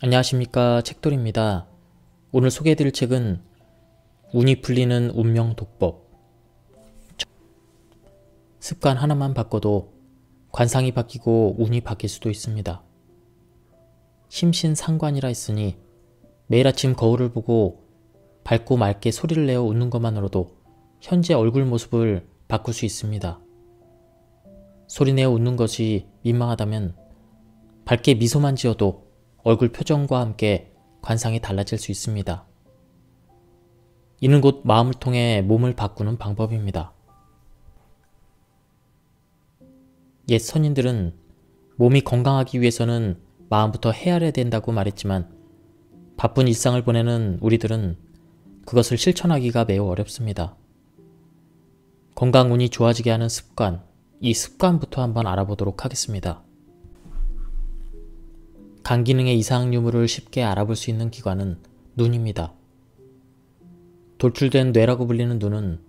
안녕하십니까, 책돌입니다. 오늘 소개해드릴 책은 운이 풀리는 운명 독법. 습관 하나만 바꿔도 관상이 바뀌고 운이 바뀔 수도 있습니다. 심신상관이라 했으니 매일 아침 거울을 보고 밝고 맑게 소리를 내어 웃는 것만으로도 현재 얼굴 모습을 바꿀 수 있습니다. 소리내어 웃는 것이 민망하다면 밝게 미소만 지어도 얼굴 표정과 함께 관상이 달라질 수 있습니다. 이는 곧 마음을 통해 몸을 바꾸는 방법입니다. 옛 선인들은 몸이 건강하기 위해서는 마음부터 헤아려야 된다고 말했지만 바쁜 일상을 보내는 우리들은 그것을 실천하기가 매우 어렵습니다. 건강 운이 좋아지게 하는 습관, 이 습관부터 한번 알아보도록 하겠습니다. 간 기능의 이상 유무를 쉽게 알아볼 수 있는 기관은 눈입니다. 돌출된 뇌라고 불리는 눈은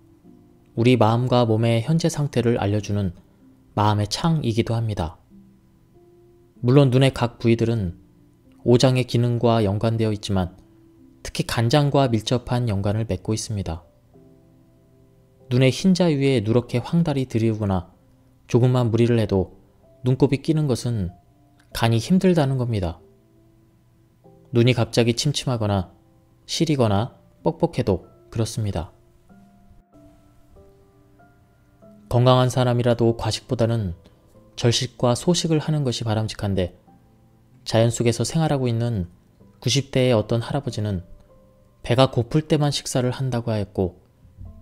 우리 마음과 몸의 현재 상태를 알려주는 마음의 창이기도 합니다. 물론 눈의 각 부위들은 오장의 기능과 연관되어 있지만 특히 간장과 밀접한 연관을 맺고 있습니다. 눈의 흰자 위에 누렇게 황달이 들이우거나 조금만 무리를 해도 눈곱이 끼는 것은 간이 힘들다는 겁니다. 눈이 갑자기 침침하거나 시리거나 뻑뻑해도 그렇습니다. 건강한 사람이라도 과식보다는 절식과 소식을 하는 것이 바람직한데 자연 속에서 생활하고 있는 90대의 어떤 할아버지는 배가 고플 때만 식사를 한다고 하였고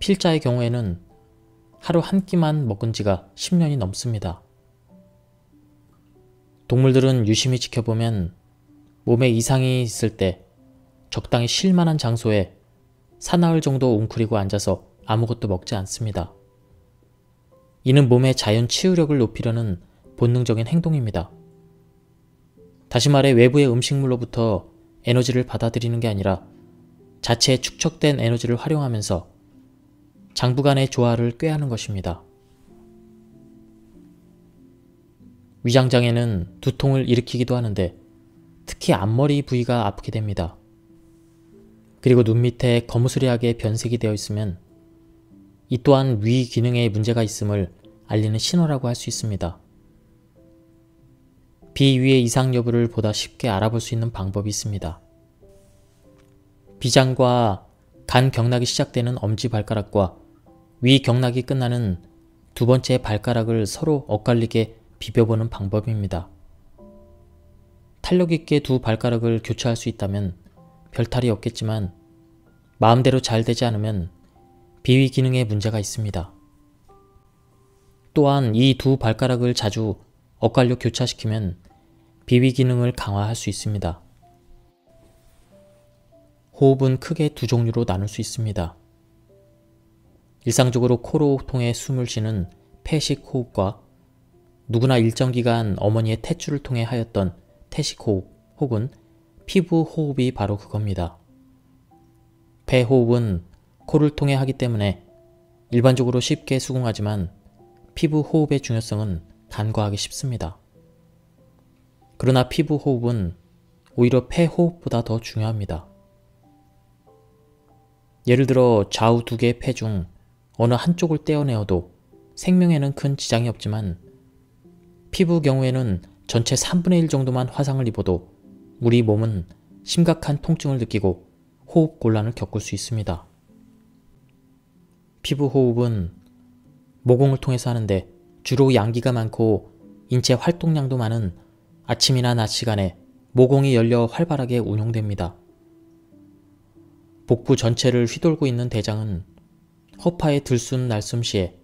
필자의 경우에는 하루 한 끼만 먹은 지가 10년이 넘습니다. 동물들은 유심히 지켜보면 몸에 이상이 있을 때 적당히 쉴 만한 장소에 사나흘 정도 웅크리고 앉아서 아무것도 먹지 않습니다. 이는 몸의 자연 치유력을 높이려는 본능적인 행동입니다. 다시 말해 외부의 음식물로부터 에너지를 받아들이는 게 아니라 자체에 축적된 에너지를 활용하면서 장부 간의 조화를 꾀하는 것입니다. 위장장애는 두통을 일으키기도 하는데 특히 앞머리 부위가 아프게 됩니다. 그리고 눈 밑에 거무스레하게 변색이 되어 있으면 이 또한 위 기능에 문제가 있음을 알리는 신호라고 할 수 있습니다. 비위의 이상 여부를 보다 쉽게 알아볼 수 있는 방법이 있습니다. 비장과 간 경락이 시작되는 엄지발가락과 위 경락이 끝나는 두 번째 발가락을 서로 엇갈리게 비벼보는 방법입니다. 탄력 있게 두 발가락을 교차할 수 있다면 별탈이 없겠지만 마음대로 잘 되지 않으면 비위 기능에 문제가 있습니다. 또한 이 두 발가락을 자주 엇갈려 교차시키면 비위 기능을 강화할 수 있습니다. 호흡은 크게 두 종류로 나눌 수 있습니다. 일상적으로 코로 통해 숨을 쉬는 폐식 호흡과 누구나 일정 기간 어머니의 탯줄을 통해 하였던 태식호흡 혹은 피부호흡이 바로 그겁니다. 폐호흡은 코를 통해 하기 때문에 일반적으로 쉽게 수긍하지만 피부호흡의 중요성은 간과하기 쉽습니다. 그러나 피부호흡은 오히려 폐호흡보다 더 중요합니다. 예를 들어 좌우 두 개의 폐 중 어느 한쪽을 떼어내어도 생명에는 큰 지장이 없지만 피부 경우에는 전체 3분의 1 정도만 화상을 입어도 우리 몸은 심각한 통증을 느끼고 호흡 곤란을 겪을 수 있습니다. 피부 호흡은 모공을 통해서 하는데 주로 양기가 많고 인체 활동량도 많은 아침이나 낮 시간에 모공이 열려 활발하게 운용됩니다. 복부 전체를 휘돌고 있는 대장은 허파의 들숨 날숨 시에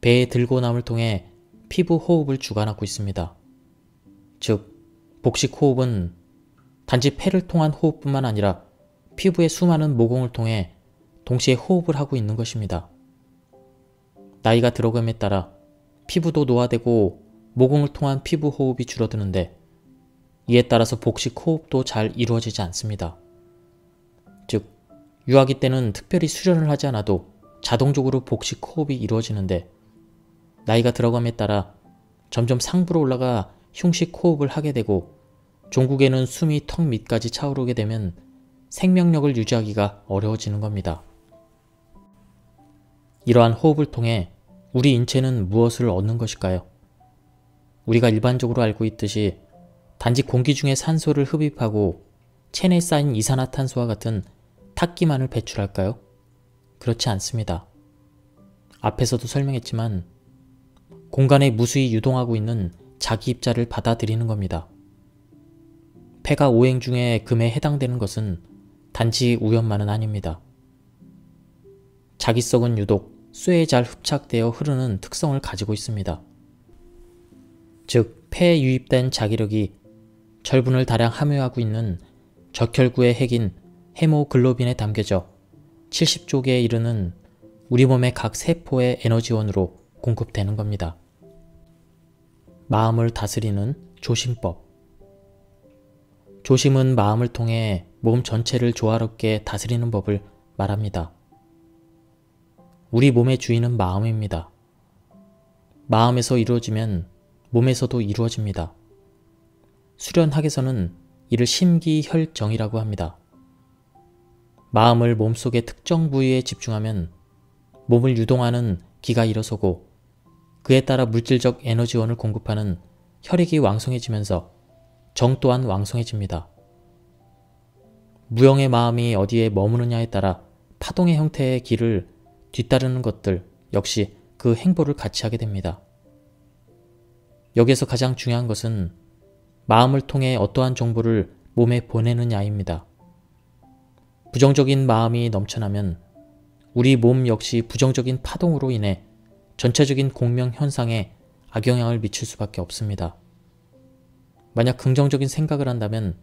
배의 들고남을 통해 피부 호흡을 주관하고 있습니다. 즉, 복식 호흡은 단지 폐를 통한 호흡뿐만 아니라 피부의 수많은 모공을 통해 동시에 호흡을 하고 있는 것입니다. 나이가 들어감에 따라 피부도 노화되고 모공을 통한 피부 호흡이 줄어드는데 이에 따라서 복식 호흡도 잘 이루어지지 않습니다. 즉, 유아기 때는 특별히 수련을 하지 않아도 자동적으로 복식 호흡이 이루어지는데 나이가 들어감에 따라 점점 상부로 올라가 흉식 호흡을 하게 되고 종국에는 숨이 턱 밑까지 차오르게 되면 생명력을 유지하기가 어려워지는 겁니다. 이러한 호흡을 통해 우리 인체는 무엇을 얻는 것일까요? 우리가 일반적으로 알고 있듯이 단지 공기 중에 산소를 흡입하고 체내에 쌓인 이산화탄소와 같은 탁기만을 배출할까요? 그렇지 않습니다. 앞에서도 설명했지만 공간에 무수히 유동하고 있는 자기 입자를 받아들이는 겁니다. 폐가 오행 중에 금에 해당되는 것은 단지 우연만은 아닙니다. 자기성은 유독 쇠에 잘 흡착되어 흐르는 특성을 가지고 있습니다. 즉, 폐에 유입된 자기력이 철분을 다량 함유하고 있는 적혈구의 핵인 헤모글로빈에 담겨져 70조 개에 이르는 우리 몸의 각 세포의 에너지원으로 공급되는 겁니다. 마음을 다스리는 조심법. 조심은 마음을 통해 몸 전체를 조화롭게 다스리는 법을 말합니다. 우리 몸의 주인은 마음입니다. 마음에서 이루어지면 몸에서도 이루어집니다. 수련학에서는 이를 심기혈정이라고 합니다. 마음을 몸속의 특정 부위에 집중하면 몸을 유동하는 기가 일어서고 그에 따라 물질적 에너지원을 공급하는 혈액이 왕성해지면서 정 또한 왕성해집니다. 무형의 마음이 어디에 머무느냐에 따라 파동의 형태의 길을 뒤따르는 것들 역시 그 행보를 같이 하게 됩니다. 여기에서 가장 중요한 것은 마음을 통해 어떠한 정보를 몸에 보내느냐입니다. 부정적인 마음이 넘쳐나면 우리 몸 역시 부정적인 파동으로 인해 전체적인 공명 현상에 악영향을 미칠 수밖에 없습니다. 만약 긍정적인 생각을 한다면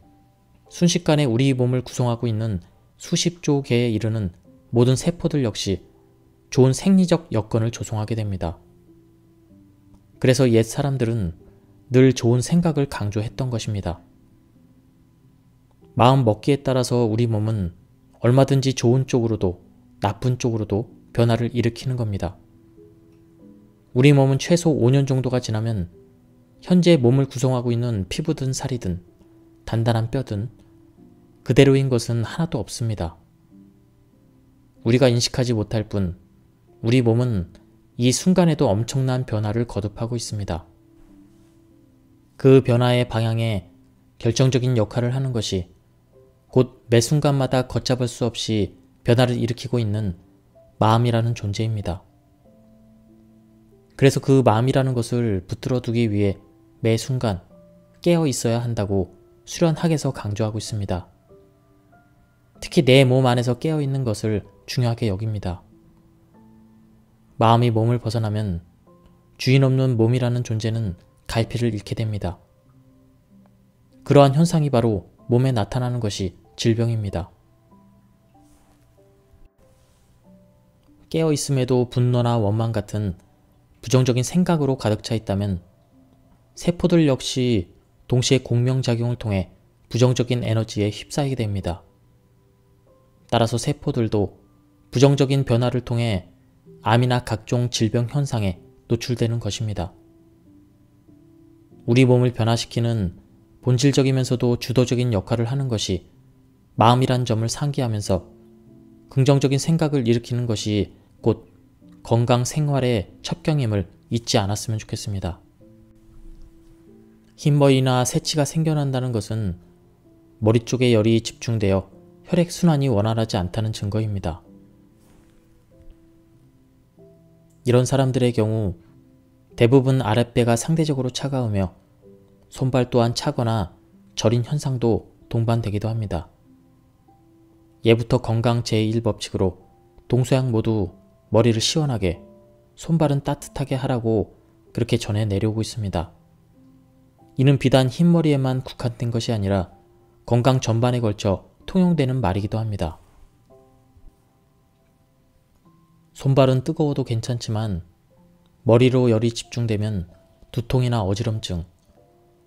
순식간에 우리 몸을 구성하고 있는 수십조 개에 이르는 모든 세포들 역시 좋은 생리적 여건을 조성하게 됩니다. 그래서 옛 사람들은 늘 좋은 생각을 강조했던 것입니다. 마음 먹기에 따라서 우리 몸은 얼마든지 좋은 쪽으로도 나쁜 쪽으로도 변화를 일으키는 겁니다. 우리 몸은 최소 5년 정도가 지나면 현재 몸을 구성하고 있는 피부든 살이든 단단한 뼈든 그대로인 것은 하나도 없습니다. 우리가 인식하지 못할 뿐 우리 몸은 이 순간에도 엄청난 변화를 거듭하고 있습니다. 그 변화의 방향에 결정적인 역할을 하는 것이 곧 매 순간마다 걷잡을 수 없이 변화를 일으키고 있는 마음이라는 존재입니다. 그래서 그 마음이라는 것을 붙들어 두기 위해 매 순간 깨어 있어야 한다고 수련학에서 강조하고 있습니다. 특히 내 몸 안에서 깨어 있는 것을 중요하게 여깁니다. 마음이 몸을 벗어나면 주인 없는 몸이라는 존재는 갈피를 잃게 됩니다. 그러한 현상이 바로 몸에 나타나는 것이 질병입니다. 깨어있음에도 분노나 원망 같은 부정적인 생각으로 가득 차 있다면 세포들 역시 동시에 공명작용을 통해 부정적인 에너지에 휩싸이게 됩니다. 따라서 세포들도 부정적인 변화를 통해 암이나 각종 질병 현상에 노출되는 것입니다. 우리 몸을 변화시키는 본질적이면서도 주도적인 역할을 하는 것이 마음이란 점을 상기하면서 긍정적인 생각을 일으키는 것이 곧 건강 생활의 첩경임을 잊지 않았으면 좋겠습니다. 흰머리나 새치가 생겨난다는 것은 머리 쪽에 열이 집중되어 혈액순환이 원활하지 않다는 증거입니다. 이런 사람들의 경우 대부분 아랫배가 상대적으로 차가우며 손발 또한 차거나 저린 현상도 동반되기도 합니다. 예부터 건강 제1법칙으로 동서양 모두 머리를 시원하게, 손발은 따뜻하게 하라고 그렇게 전해 내려오고 있습니다. 이는 비단 흰머리에만 국한된 것이 아니라 건강 전반에 걸쳐 통용되는 말이기도 합니다. 손발은 뜨거워도 괜찮지만 머리로 열이 집중되면 두통이나 어지럼증,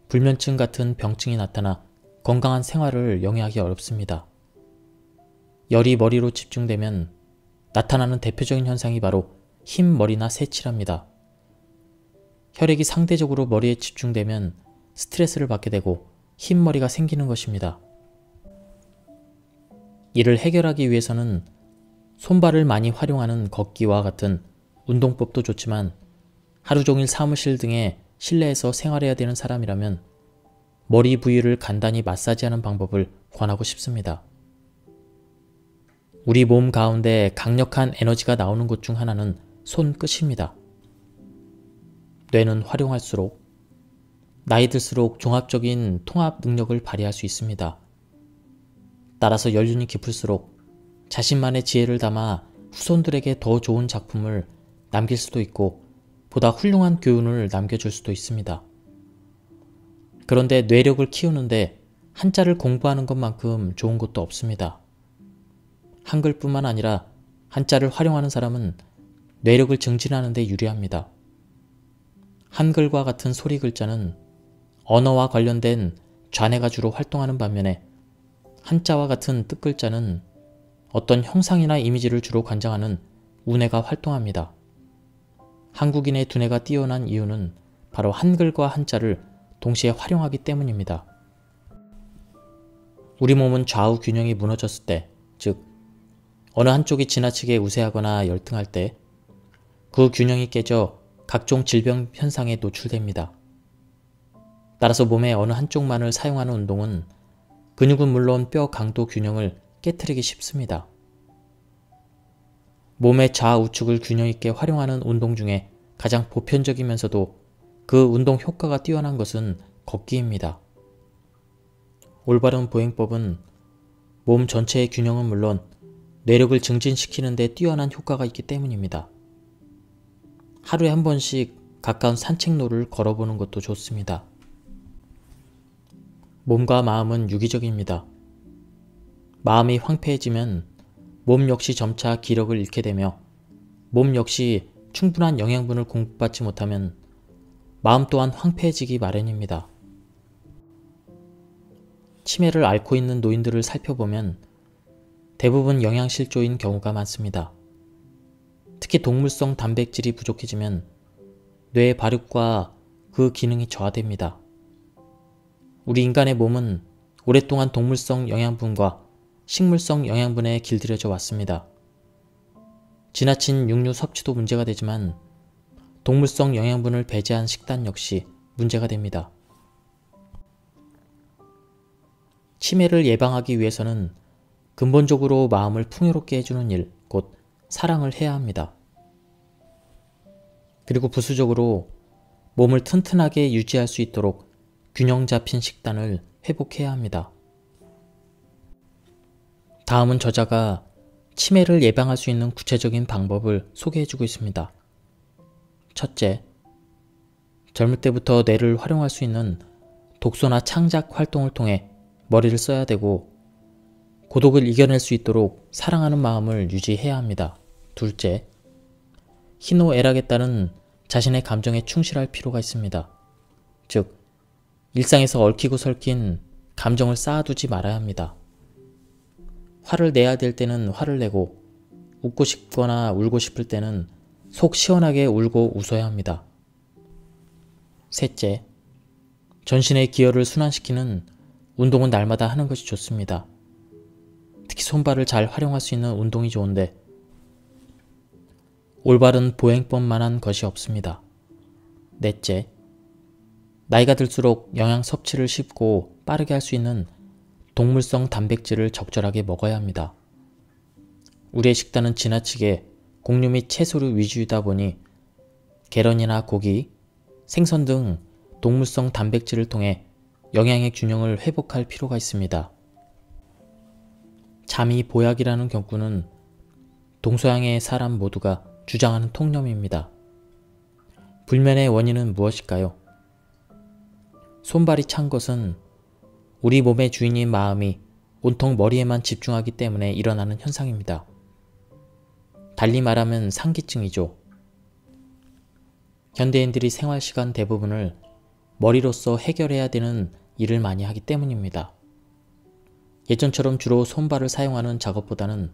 불면증 같은 병증이 나타나 건강한 생활을 영위하기 어렵습니다. 열이 머리로 집중되면 나타나는 대표적인 현상이 바로 흰머리나 새치랍니다. 혈액이 상대적으로 머리에 집중되면 스트레스를 받게 되고 흰머리가 생기는 것입니다. 이를 해결하기 위해서는 손발을 많이 활용하는 걷기와 같은 운동법도 좋지만 하루 종일 사무실 등의 실내에서 생활해야 되는 사람이라면 머리 부위를 간단히 마사지하는 방법을 권하고 싶습니다. 우리 몸 가운데 강력한 에너지가 나오는 곳 중 하나는 손끝입니다. 뇌는 활용할수록 나이 들수록 종합적인 통합 능력을 발휘할 수 있습니다. 따라서 연륜이 깊을수록 자신만의 지혜를 담아 후손들에게 더 좋은 작품을 남길 수도 있고 보다 훌륭한 교훈을 남겨줄 수도 있습니다. 그런데 뇌력을 키우는데 한자를 공부하는 것만큼 좋은 것도 없습니다. 한글뿐만 아니라 한자를 활용하는 사람은 뇌력을 증진하는 데 유리합니다. 한글과 같은 소리 글자는 언어와 관련된 좌뇌가 주로 활동하는 반면에 한자와 같은 뜻글자는 어떤 형상이나 이미지를 주로 관장하는 우뇌가 활동합니다. 한국인의 두뇌가 뛰어난 이유는 바로 한글과 한자를 동시에 활용하기 때문입니다. 우리 몸은 좌우 균형이 무너졌을 때, 즉 어느 한쪽이 지나치게 우세하거나 열등할 때 그 균형이 깨져 각종 질병 현상에 노출됩니다. 따라서 몸의 어느 한쪽만을 사용하는 운동은 근육은 물론 뼈 강도 균형을 깨트리기 쉽습니다. 몸의 좌우측을 균형 있게 활용하는 운동 중에 가장 보편적이면서도 그 운동 효과가 뛰어난 것은 걷기입니다. 올바른 보행법은 몸 전체의 균형은 물론 뇌력을 증진시키는 데 뛰어난 효과가 있기 때문입니다. 하루에 한 번씩 가까운 산책로를 걸어보는 것도 좋습니다. 몸과 마음은 유기적입니다. 마음이 황폐해지면 몸 역시 점차 기력을 잃게 되며 몸 역시 충분한 영양분을 공급받지 못하면 마음 또한 황폐해지기 마련입니다. 치매를 앓고 있는 노인들을 살펴보면 대부분 영양실조인 경우가 많습니다. 특히 동물성 단백질이 부족해지면 뇌의 발육과 그 기능이 저하됩니다. 우리 인간의 몸은 오랫동안 동물성 영양분과 식물성 영양분에 길들여져 왔습니다. 지나친 육류 섭취도 문제가 되지만 동물성 영양분을 배제한 식단 역시 문제가 됩니다. 치매를 예방하기 위해서는 근본적으로 마음을 풍요롭게 해주는 일, 곧 사랑을 해야 합니다. 그리고 부수적으로 몸을 튼튼하게 유지할 수 있도록 균형 잡힌 식단을 회복해야 합니다. 다음은 저자가 치매를 예방할 수 있는 구체적인 방법을 소개해주고 있습니다. 첫째, 젊을 때부터 뇌를 활용할 수 있는 독서나 창작 활동을 통해 머리를 써야 되고 고독을 이겨낼 수 있도록 사랑하는 마음을 유지해야 합니다. 둘째, 희노애락에 따른 자신의 감정에 충실할 필요가 있습니다. 즉, 일상에서 얽히고 설킨 감정을 쌓아두지 말아야 합니다. 화를 내야 될 때는 화를 내고 웃고 싶거나 울고 싶을 때는 속 시원하게 울고 웃어야 합니다. 셋째, 전신의 기혈을 순환시키는 운동은 날마다 하는 것이 좋습니다. 특히 손발을 잘 활용할 수 있는 운동이 좋은데 올바른 보행법만한 것이 없습니다. 넷째, 나이가 들수록 영양 섭취를 쉽고 빠르게 할 수 있는 동물성 단백질을 적절하게 먹어야 합니다. 우리의 식단은 지나치게 곡류 및 채소류 위주이다 보니 계란이나 고기, 생선 등 동물성 단백질을 통해 영양의 균형을 회복할 필요가 있습니다. 잠이 보약이라는 경구는 동서양의 사람 모두가 주장하는 통념입니다. 불면의 원인은 무엇일까요? 손발이 찬 것은 우리 몸의 주인인 마음이 온통 머리에만 집중하기 때문에 일어나는 현상입니다. 달리 말하면 상기증이죠. 현대인들이 생활시간 대부분을 머리로서 해결해야 되는 일을 많이 하기 때문입니다. 예전처럼 주로 손발을 사용하는 작업보다는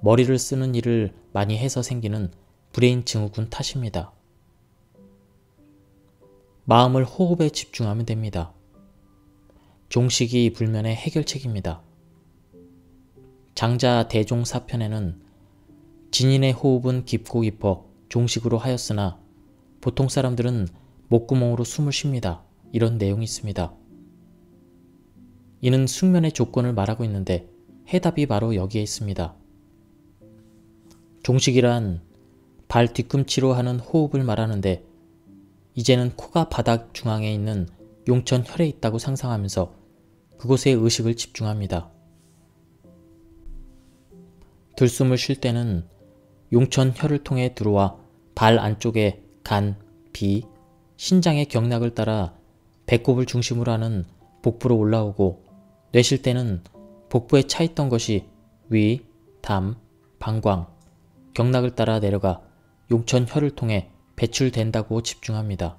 머리를 쓰는 일을 많이 해서 생기는 브레인 증후군 탓입니다. 마음을 호흡에 집중하면 됩니다. 종식이 불면의 해결책입니다. 장자 대종사편에는 진인의 호흡은 깊고 깊어 종식으로 하였으나 보통 사람들은 목구멍으로 숨을 쉽니다. 이런 내용이 있습니다. 이는 숙면의 조건을 말하고 있는데 해답이 바로 여기에 있습니다. 종식이란 발 뒤꿈치로 하는 호흡을 말하는데 이제는 코가 바닥 중앙에 있는 용천혈에 있다고 상상하면서 그곳에 의식을 집중합니다. 들숨을 쉴 때는 용천혈을 통해 들어와 발 안쪽에 간, 비, 신장의 경락을 따라 배꼽을 중심으로 하는 복부로 올라오고 내쉴 때는 복부에 차있던 것이 위, 담, 방광, 경락을 따라 내려가 용천혈을 통해 배출된다고 집중합니다.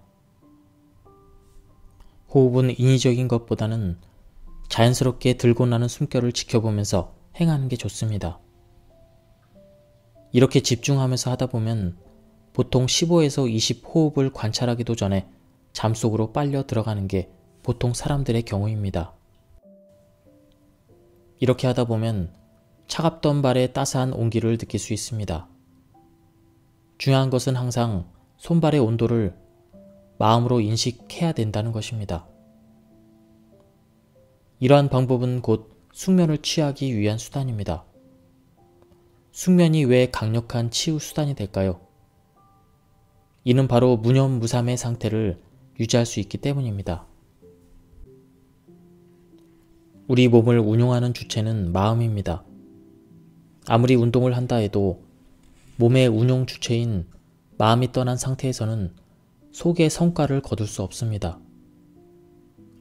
호흡은 인위적인 것보다는 자연스럽게 들고 나는 숨결을 지켜보면서 행하는 게 좋습니다. 이렇게 집중하면서 하다 보면 보통 15에서 20 호흡을 관찰하기도 전에 잠속으로 빨려 들어가는 게 보통 사람들의 경우입니다. 이렇게 하다 보면 차갑던 발에 따스한 온기를 느낄 수 있습니다. 중요한 것은 항상 손발의 온도를 마음으로 인식해야 된다는 것입니다. 이러한 방법은 곧 숙면을 취하기 위한 수단입니다. 숙면이 왜 강력한 치유 수단이 될까요? 이는 바로 무념무삼의 상태를 유지할 수 있기 때문입니다. 우리 몸을 운용하는 주체는 마음입니다. 아무리 운동을 한다 해도 몸의 운용 주체인 마음이 떠난 상태에서는 속의 성과를 거둘 수 없습니다.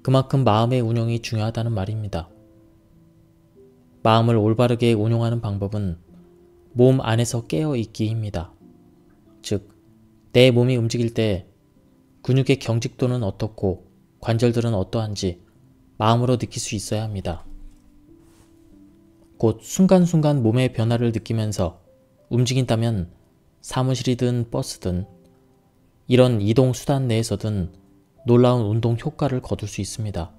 그만큼 마음의 운용이 중요하다는 말입니다. 마음을 올바르게 운용하는 방법은 몸 안에서 깨어있기입니다. 즉, 내 몸이 움직일 때 근육의 경직도는 어떻고 관절들은 어떠한지 마음으로 느낄 수 있어야 합니다. 곧 순간순간 몸의 변화를 느끼면서 움직인다면 사무실이든 버스든 이런 이동 수단 내에서든 놀라운 운동 효과를 거둘 수 있습니다.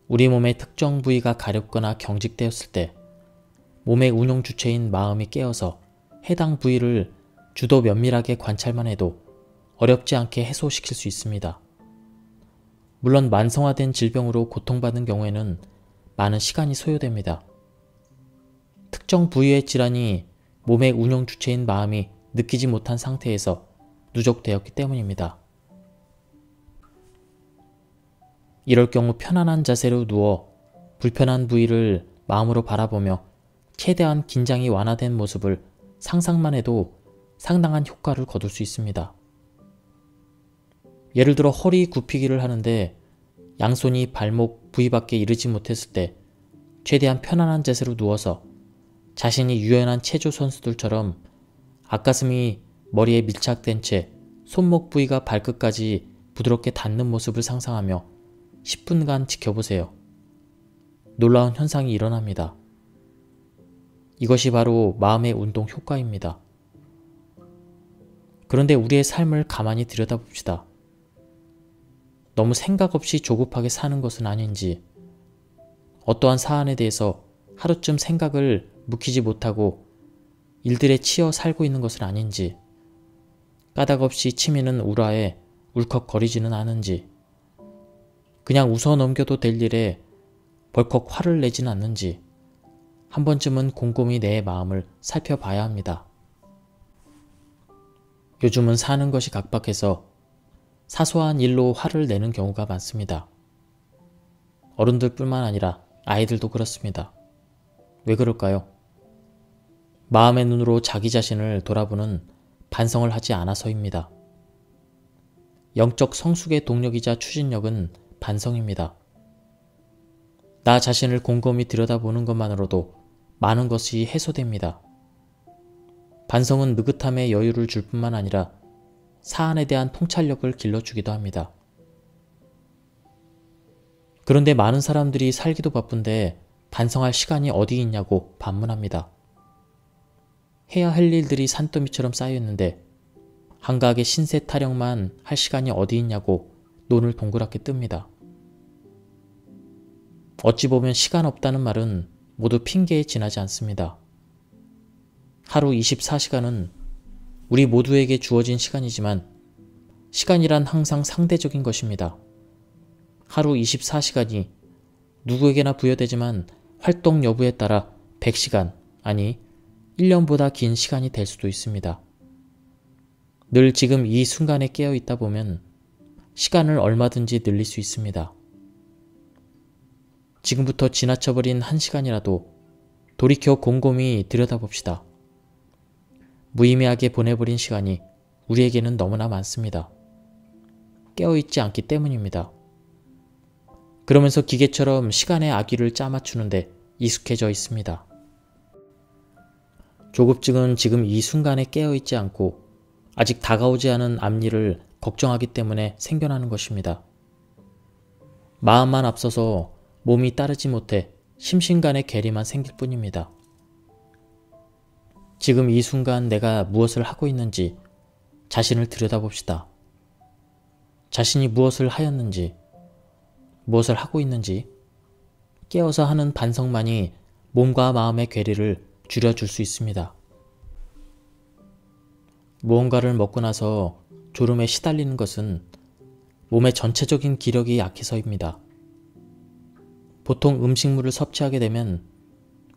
우리 몸의 특정 부위가 가렵거나 경직되었을 때 몸의 운용 주체인 마음이 깨어서 해당 부위를 주도 면밀하게 관찰만 해도 어렵지 않게 해소시킬 수 있습니다. 물론 만성화된 질병으로 고통받는 경우에는 많은 시간이 소요됩니다. 특정 부위의 질환이 몸의 운용 주체인 마음이 느끼지 못한 상태에서 누적되었기 때문입니다. 이럴 경우 편안한 자세로 누워 불편한 부위를 마음으로 바라보며 최대한 긴장이 완화된 모습을 상상만 해도 상당한 효과를 거둘 수 있습니다. 예를 들어 허리 굽히기를 하는데 양손이 발목 부위 밖에 이르지 못했을 때 최대한 편안한 자세로 누워서 자신이 유연한 체조 선수들처럼 앞가슴이 머리에 밀착된 채 손목 부위가 발끝까지 부드럽게 닿는 모습을 상상하며 10분간 지켜보세요. 놀라운 현상이 일어납니다. 이것이 바로 마음의 운동 효과입니다. 그런데 우리의 삶을 가만히 들여다봅시다. 너무 생각 없이 조급하게 사는 것은 아닌지, 어떠한 사안에 대해서 하루쯤 생각을 묵히지 못하고 일들에 치여 살고 있는 것은 아닌지, 까닭없이 치미는 우라에 울컥거리지는 않은지, 그냥 웃어 넘겨도 될 일에 벌컥 화를 내진 않는지 한 번쯤은 곰곰이 내 마음을 살펴봐야 합니다. 요즘은 사는 것이 각박해서 사소한 일로 화를 내는 경우가 많습니다. 어른들뿐만 아니라 아이들도 그렇습니다. 왜 그럴까요? 마음의 눈으로 자기 자신을 돌아보는 반성을 하지 않아서입니다. 영적 성숙의 동력이자 추진력은 반성입니다. 나 자신을 곰곰이 들여다보는 것만으로도 많은 것이 해소됩니다. 반성은 느긋함에 여유를 줄 뿐만 아니라 사안에 대한 통찰력을 길러주기도 합니다. 그런데 많은 사람들이 살기도 바쁜데 반성할 시간이 어디 있냐고 반문합니다. 해야 할 일들이 산더미처럼 쌓여있는데 한가하게 신세 타령만 할 시간이 어디 있냐고 논을 동그랗게 뜹니다. 어찌 보면 시간 없다는 말은 모두 핑계에 지나지 않습니다. 하루 24시간은 우리 모두에게 주어진 시간이지만 시간이란 항상 상대적인 것입니다. 하루 24시간이 누구에게나 부여되지만 활동 여부에 따라 100시간, 아니 1년보다 긴 시간이 될 수도 있습니다. 늘 지금 이 순간에 깨어 있다 보면 시간을 얼마든지 늘릴 수 있습니다. 지금부터 지나쳐버린 1시간이라도 돌이켜 곰곰이 들여다봅시다. 무의미하게 보내버린 시간이 우리에게는 너무나 많습니다. 깨어있지 않기 때문입니다. 그러면서 기계처럼 시간의 아기를 짜맞추는데 익숙해져 있습니다. 조급증은 지금 이 순간에 깨어있지 않고 아직 다가오지 않은 앞일을 걱정하기 때문에 생겨나는 것입니다. 마음만 앞서서 몸이 따르지 못해 심신간의 괴리만 생길 뿐입니다. 지금 이 순간 내가 무엇을 하고 있는지 자신을 들여다봅시다. 자신이 무엇을 하였는지, 무엇을 하고 있는지 깨어서 하는 반성만이 몸과 마음의 괴리를 줄여줄 수 있습니다. 무언가를 먹고 나서 졸음에 시달리는 것은 몸의 전체적인 기력이 약해서입니다. 보통 음식물을 섭취하게 되면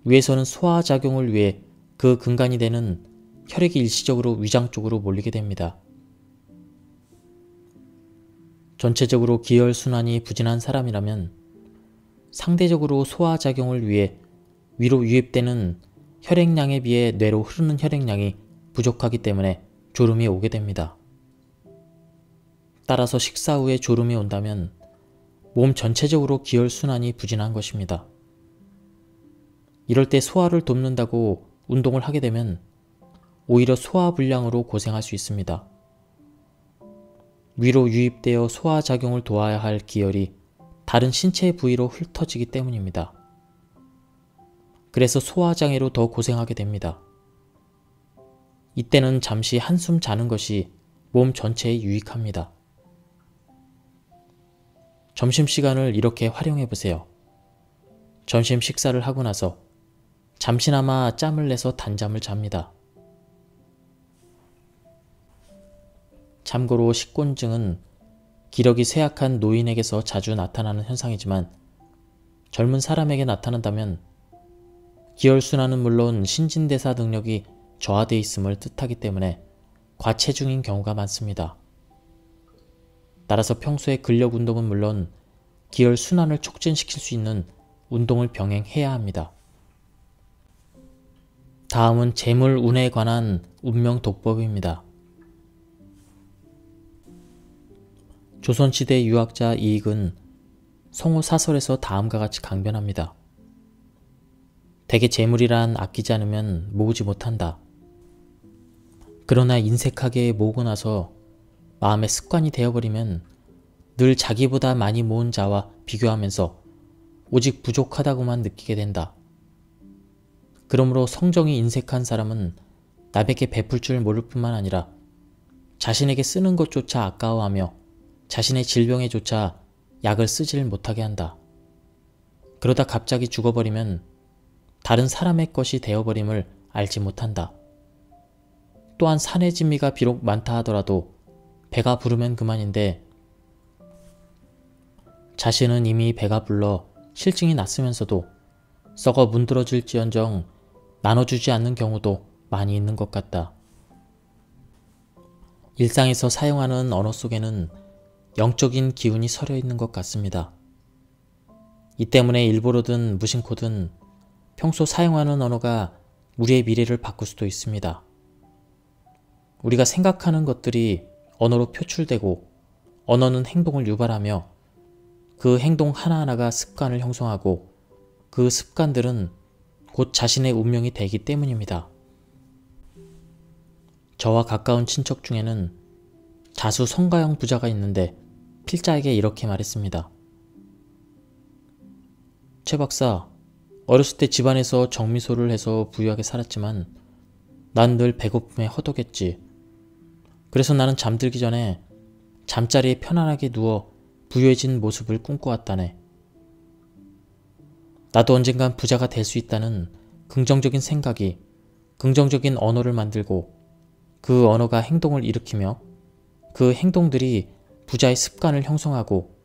위에서는 소화작용을 위해 그 근간이 되는 혈액이 일시적으로 위장 쪽으로 몰리게 됩니다. 전체적으로 기혈순환이 부진한 사람이라면 상대적으로 소화작용을 위해 위로 유입되는 혈액량에 비해 뇌로 흐르는 혈액량이 부족하기 때문에 졸음이 오게 됩니다. 따라서 식사 후에 졸음이 온다면 몸 전체적으로 기혈순환이 부진한 것입니다. 이럴 때 소화를 돕는다고 운동을 하게 되면 오히려 소화불량으로 고생할 수 있습니다. 위로 유입되어 소화작용을 도와야 할 기혈이 다른 신체 부위로 흩어지기 때문입니다. 그래서 소화장애로 더 고생하게 됩니다. 이때는 잠시 한숨 자는 것이 몸 전체에 유익합니다. 점심시간을 이렇게 활용해 보세요. 점심 식사를 하고 나서 잠시나마 짬을 내서 단잠을 잡니다. 참고로 식곤증은 기력이 쇠약한 노인에게서 자주 나타나는 현상이지만 젊은 사람에게 나타난다면 기혈순환은 물론 신진대사 능력이 저하되어 있음을 뜻하기 때문에 과체중인 경우가 많습니다. 따라서 평소에 근력 운동은 물론 기혈순환을 촉진시킬 수 있는 운동을 병행해야 합니다. 다음은 재물 운에 관한 운명 독법입니다. 조선시대 유학자 이익은 성호 사설에서 다음과 같이 강변합니다. 대개 재물이란 아끼지 않으면 모으지 못한다. 그러나 인색하게 모으고 나서 마음의 습관이 되어버리면 늘 자기보다 많이 모은 자와 비교하면서 오직 부족하다고만 느끼게 된다. 그러므로 성정이 인색한 사람은 남에게 베풀 줄 모를 뿐만 아니라 자신에게 쓰는 것조차 아까워하며 자신의 질병에조차 약을 쓰질 못하게 한다. 그러다 갑자기 죽어버리면 다른 사람의 것이 되어버림을 알지 못한다. 또한 산의 진미가 비록 많다 하더라도 배가 부르면 그만인데 자신은 이미 배가 불러 실증이 났으면서도 썩어 문드러질지언정 나눠주지 않는 경우도 많이 있는 것 같다. 일상에서 사용하는 언어 속에는 영적인 기운이 서려 있는 것 같습니다. 이 때문에 일부러든 무심코든 평소 사용하는 언어가 우리의 미래를 바꿀 수도 있습니다. 우리가 생각하는 것들이 언어로 표출되고 언어는 행동을 유발하며 그 행동 하나하나가 습관을 형성하고 그 습관들은 곧 자신의 운명이 되기 때문입니다. 저와 가까운 친척 중에는 자수 성가형 부자가 있는데 필자에게 이렇게 말했습니다. 최 박사, 어렸을 때 집안에서 정미소를 해서 부유하게 살았지만 난 늘 배고픔에 허덕였지. 그래서 나는 잠들기 전에 잠자리에 편안하게 누워 부유해진 모습을 꿈꿔왔다네. 나도 언젠간 부자가 될 수 있다는 긍정적인 생각이 긍정적인 언어를 만들고 그 언어가 행동을 일으키며 그 행동들이 부자의 습관을 형성하고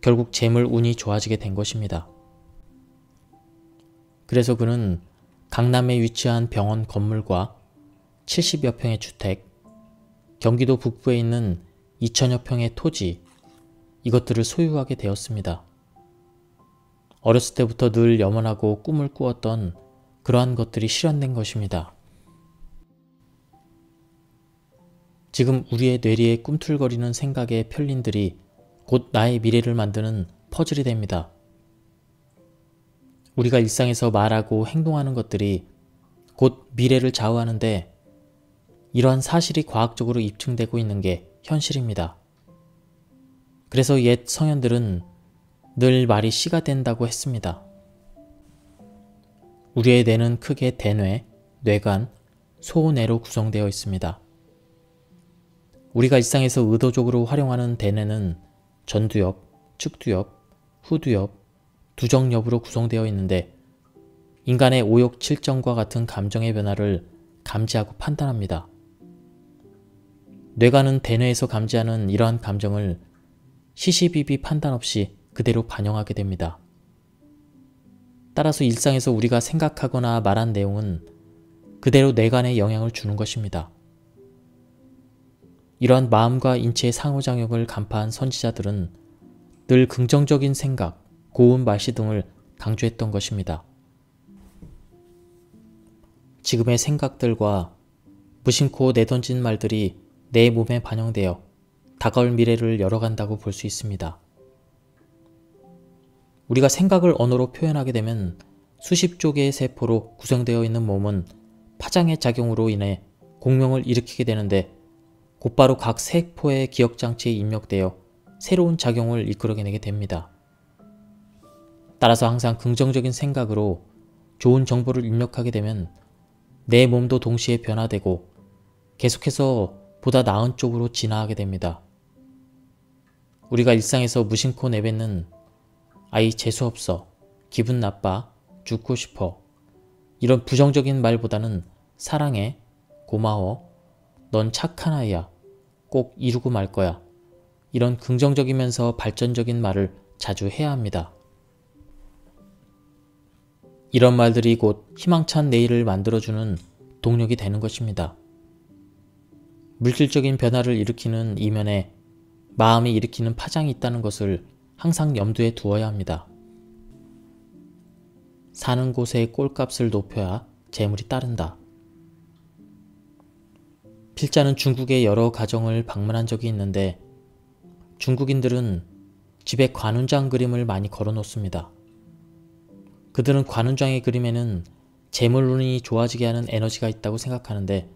결국 재물 운이 좋아지게 된 것입니다. 그래서 그는 강남에 위치한 병원 건물과 70여 평의 주택, 경기도 북부에 있는 2천여 평의 토지, 이것들을 소유하게 되었습니다. 어렸을 때부터 늘 염원하고 꿈을 꾸었던 그러한 것들이 실현된 것입니다. 지금 우리의 뇌리에 꿈틀거리는 생각의 편린들이 곧 나의 미래를 만드는 퍼즐이 됩니다. 우리가 일상에서 말하고 행동하는 것들이 곧 미래를 좌우하는데 이러한 사실이 과학적으로 입증되고 있는 게 현실입니다. 그래서 옛 성현들은 늘 말이 씨가 된다고 했습니다. 우리의 뇌는 크게 대뇌, 뇌관, 소뇌로 구성되어 있습니다. 우리가 일상에서 의도적으로 활용하는 대뇌는 전두엽, 측두엽, 후두엽, 두정엽으로 구성되어 있는데 인간의 오욕, 칠정과 같은 감정의 변화를 감지하고 판단합니다. 뇌관은 대뇌에서 감지하는 이러한 감정을 시시비비 판단 없이 그대로 반영하게 됩니다. 따라서 일상에서 우리가 생각하거나 말한 내용은 그대로 뇌관에 영향을 주는 것입니다. 이러한 마음과 인체의 상호작용을 간파한 선지자들은 늘 긍정적인 생각, 고운 말씨 등을 강조했던 것입니다. 지금의 생각들과 무심코 내던진 말들이 내 몸에 반영되어 다가올 미래를 열어간다고 볼 수 있습니다. 우리가 생각을 언어로 표현하게 되면 수십조 개의 세포로 구성되어 있는 몸은 파장의 작용으로 인해 공명을 일으키게 되는데 곧바로 각 세포의 기억장치에 입력되어 새로운 작용을 이끌어내게 됩니다. 따라서 항상 긍정적인 생각으로 좋은 정보를 입력하게 되면 내 몸도 동시에 변화되고 계속해서 보다 나은 쪽으로 진화하게 됩니다. 우리가 일상에서 무심코 내뱉는 아이 재수없어, 기분 나빠, 죽고 싶어 이런 부정적인 말보다는 사랑해, 고마워, 넌 착한 아이야, 꼭 이루고 말 거야 이런 긍정적이면서 발전적인 말을 자주 해야 합니다. 이런 말들이 곧 희망찬 내일을 만들어주는 동력이 되는 것입니다. 물질적인 변화를 일으키는 이면에 마음이 일으키는 파장이 있다는 것을 항상 염두에 두어야 합니다. 사는 곳의 꼴값을 높여야 재물이 따른다. 필자는 중국의 여러 가정을 방문한 적이 있는데 중국인들은 집에 관운장 그림을 많이 걸어 놓습니다. 그들은 관운장의 그림에는 재물운이 좋아지게 하는 에너지가 있다고 생각하는데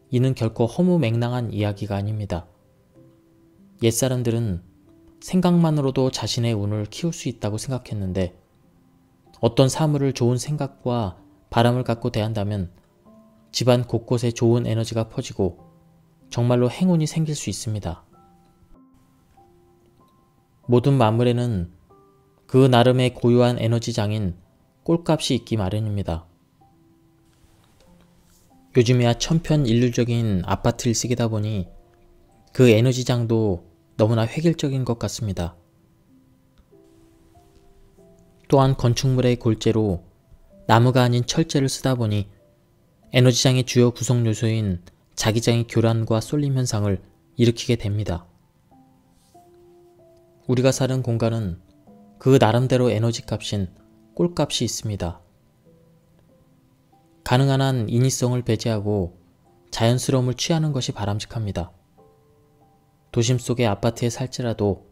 이는 결코 허무맹랑한 이야기가 아닙니다. 옛사람들은 생각만으로도 자신의 운을 키울 수 있다고 생각했는데 어떤 사물을 좋은 생각과 바람을 갖고 대한다면 집안 곳곳에 좋은 에너지가 퍼지고 정말로 행운이 생길 수 있습니다. 모든 만물에는 그 나름의 고유한 에너지장인 꼴값이 있기 마련입니다. 요즘이야 천편일률적인 아파트 일식이다 보니 그 에너지장도 너무나 획일적인 것 같습니다. 또한 건축물의 골재로 나무가 아닌 철재를 쓰다 보니 에너지장의 주요 구성 요소인 자기장의 교란과 쏠림 현상을 일으키게 됩니다. 우리가 사는 공간은 그 나름대로 에너지 값인 꼴값이 있습니다. 가능한 한 인위성을 배제하고 자연스러움을 취하는 것이 바람직합니다. 도심 속의 아파트에 살지라도